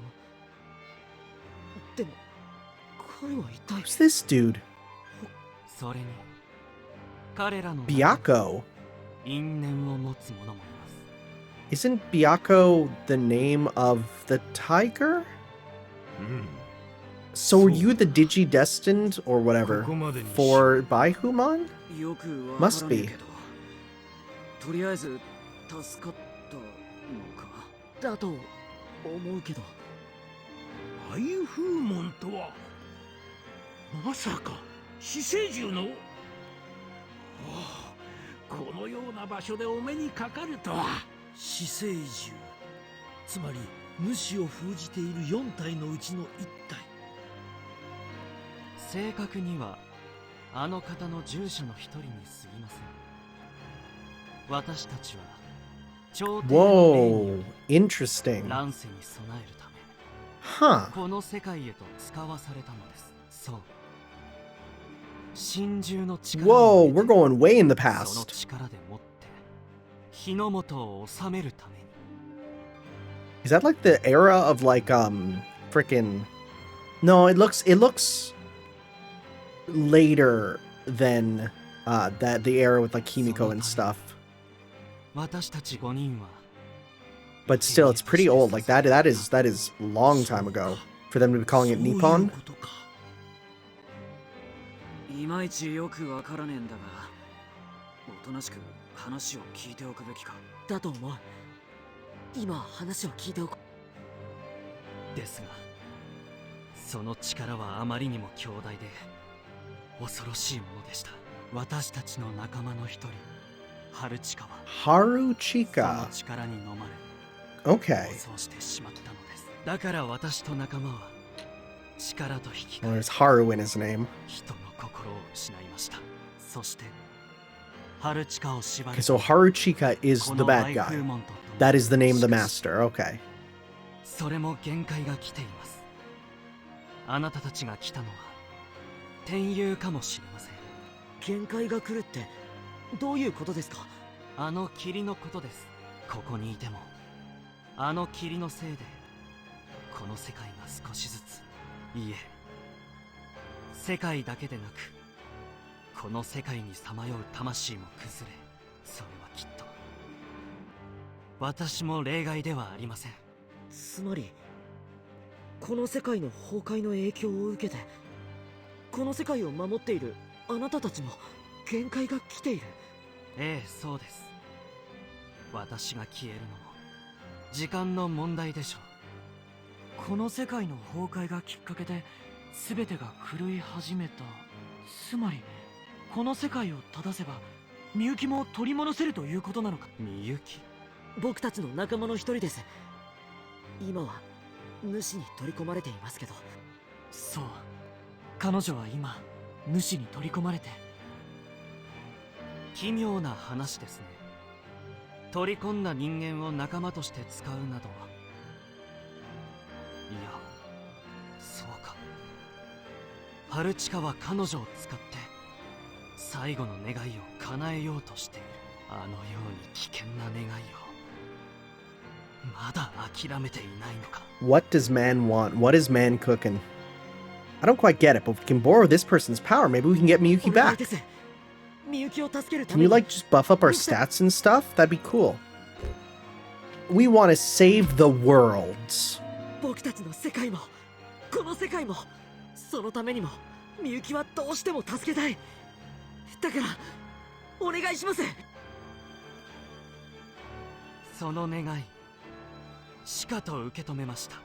でも彼は一体。 Who's this dude? それに彼らの Byakko. 因縁を持つ者もいます。 Isn't Byakko the name of the tiger? うん So are you the Digi-destined or whatever ここまでにし for Baihumon? よくわ Must からねえ be. けど、とりあえず助かったのか。だと思うけど。バイフーモンとはまさか死生獣の。ああ、このような場所でお目にかかるとは。死生獣、つまり主を封じている4体のうちの1体。正確にはあの方の従者の一人に過ぎません。私たちは朝廷の命 Whoa, に interesting. 乱世に備えるため Huh. この世界へと使わされたのです。そう、真珠の力 Whoa, を we're going way in the その past. 力でもって日の本を治めるために。 Is that like the era of like frickin' No, it looks later than that the era with like Kimiko and stuff. 私たち5人は But still it's pretty old. Like that is long time ago for them to be calling it そういう Nippon. ことか。いまいちよくわからねえんだが、おとなしく話を聞いておくべきか。だと思う。今話を聞いておく。ですが、その力はあまりにも強大で恐ろしいものでした。私たちの仲間の一人、ハルチカはその Haruchika. 力に飲まれ Okay. 暴走してしまったのです。だから私と仲間は力と引き Well, 換え there's Haru in his name. 人の心を失いました。そしてハルチカを縛 Okay, る so Haruchika is こ the のバ bad イフ guy. ーモンと共に That is the name of the しかし master. Okay. それも限界が来ています。あなたたちが来たのは天佑かもしれません。限界が来るってどういうことですか？あの霧のことです。ここにいてもあの霧のせいでこの世界が少しずつ、いえ世界だけでなくこの世界にさまよう魂も崩れ、それはきっと私も例外ではありません。つまりこの世界の崩壊の影響を受けてこの世界を守っているあなたたちも限界が来ている。ええ、そうです。私が消えるのも時間の問題でしょう。この世界の崩壊がきっかけで全てが狂い始めた。つまりこの世界を正せばみゆきも取り戻せるということなのか。みゆき、僕たちの仲間の一人です。今は主に取り込まれていますけど。そう、彼女は今主に取り込まれて。奇妙な話ですね。取り込んだ人間を仲間として使うなどは。いや、そうか。ハルチカは彼女を使って最後の願いを叶えようとしている。あのように危険な願いをまだ諦めていないのか。 What does man want? What is man cooking? I don't quite get it, but if we can borrow this person's power, maybe we can get Miyuki お願い back. です。みゆきを助けるた Can め you に like just buff up our stats and stuff? That'd be cool. We want to save the worlds. 僕たちの世界もこの世界もそのためにもみゆきはどうしても助けたい。だからお願いします。その願いしかと受け止めました。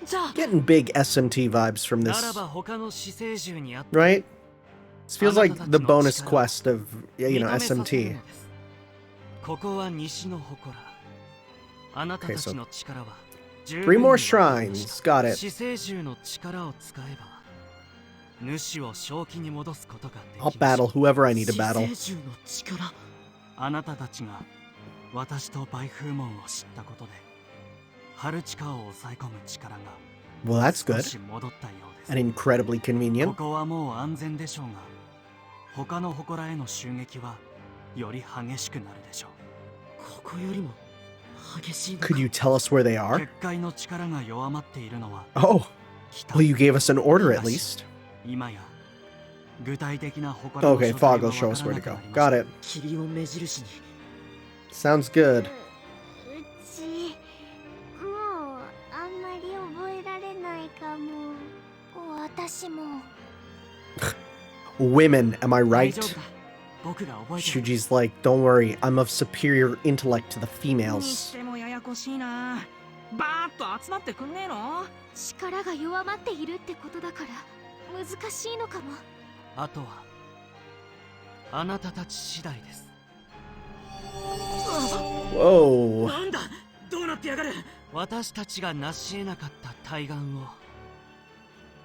じゃあ Getting big SMT vibes from な this, らば他の死生獣にあって right? This feels like the bonus quest of, you know, 認めさせる SMT. のです。ここは西の祠。あなたたちの力は十分 Three に more わかりました shrines. Got it. 死生獣の力を使えば主を正気に戻すことができ I'll ます。 battle whoever I need to 死 battle. 生獣の力。あなたたちが私とバイフーモンを知ったことで春地下を抑え込む力が Well, that's 少 good. し戻ったようです And incredibly こ convenient. こはもう安全でしょうが他の祠への襲撃はより激しくなるでしょうここよりも激しいのか。 Could you tell us where they are? 結界の力が弱まっているのは Oh, 北 well, you gave us an order at least. 今や具体的な祠の Okay, 所在 Fog は will show わ us から where な to くな go. りました Got it. 霧を目印に。 Sounds good. うちもうあんまり覚えられないかも。私も。 Women, am I 大 right? 丈夫だ僕が覚えてる Shuji's like, don't worry, I'm of superior intellect to the に females. してもややこしいなバーッと集まってくんねえの力が弱まっているってことだから難しいのかも。あとはあなたたち次第です Whoa. なんだ、どうなってやがる。私たちが成し得なかった対岸を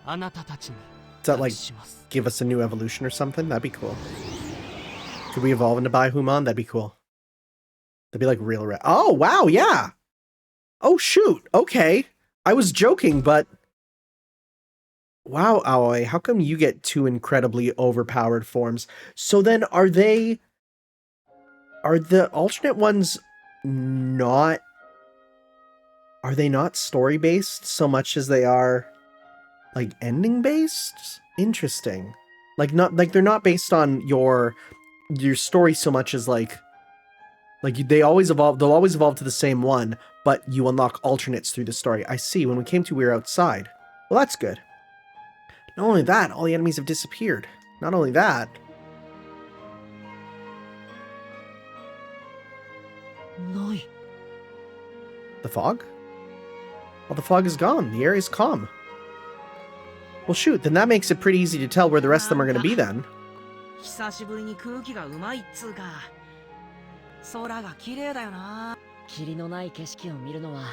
あなたたちに Does that like 託します give us a new evolution or something? That'd be cool. Could we evolve into Baihumon? That'd be cool. That'd be like real red. Oh, wow, yeah. Oh, shoot. Okay. I was joking, but... Wow, Aoi, how come you get two incredibly overpowered forms? So then, are the alternate ones not... Are they not story-based so much as they are, like, ending-based? Interesting. They're not based on your story so much as, like they always evolve, they'll always evolve to the same one, but you unlock alternates through the story. I see, when we came to, we were outside. Well, that's good. Not only that, all the enemies have disappeared. Not only that...ない。 The fog? Well, the fog is gone. The area's calm. Well, shoot, then that makes it pretty easy to tell where the rest of them are going to be then. 久しぶりに空気がうまいっつうか空が綺麗だよな霧のない景色を見るのは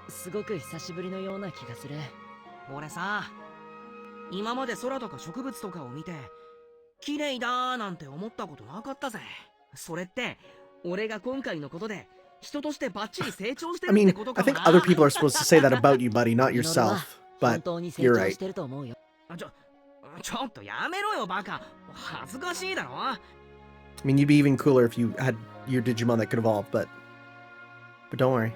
すごく久しぶりのような気がする。俺さ今まで空とか植物とかを見て綺麗だーなんて思ったことなかったぜそれって俺が今回のことで人としてバッチリ成長して I るっ mean, てこと I か think な other people are supposed to say that about you, buddy, not ミノルは yourself. 本 But 当に成 you're 長 right. してると思うよ。ちょっとやめろよバカ恥ずかしいだろ I mean, you'd be even cooler if you had your Digimon that could evolve, but don't worry.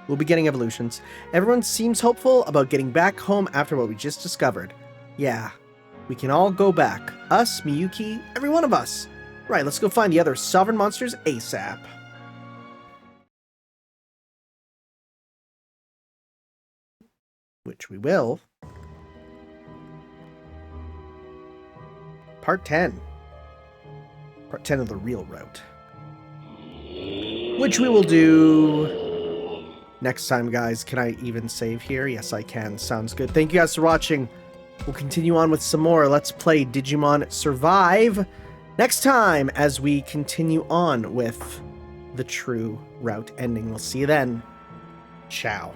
We'll be getting evolutions. Everyone seems hopeful about getting back home after what we just discovered. Yeah, we can all go back. Us, Miyuki, every one of us. Right, let's go find the other sovereign monsters ASAP. Which we will. Part 10. Part 10 of the real route. Which we will do next time, guys. Can I even save here? Yes, I can. Sounds good. Thank you guys for watching. We'll continue on with some more Let's Play Digimon Survive next time as we continue on with the true route ending. We'll see you then. Ciao.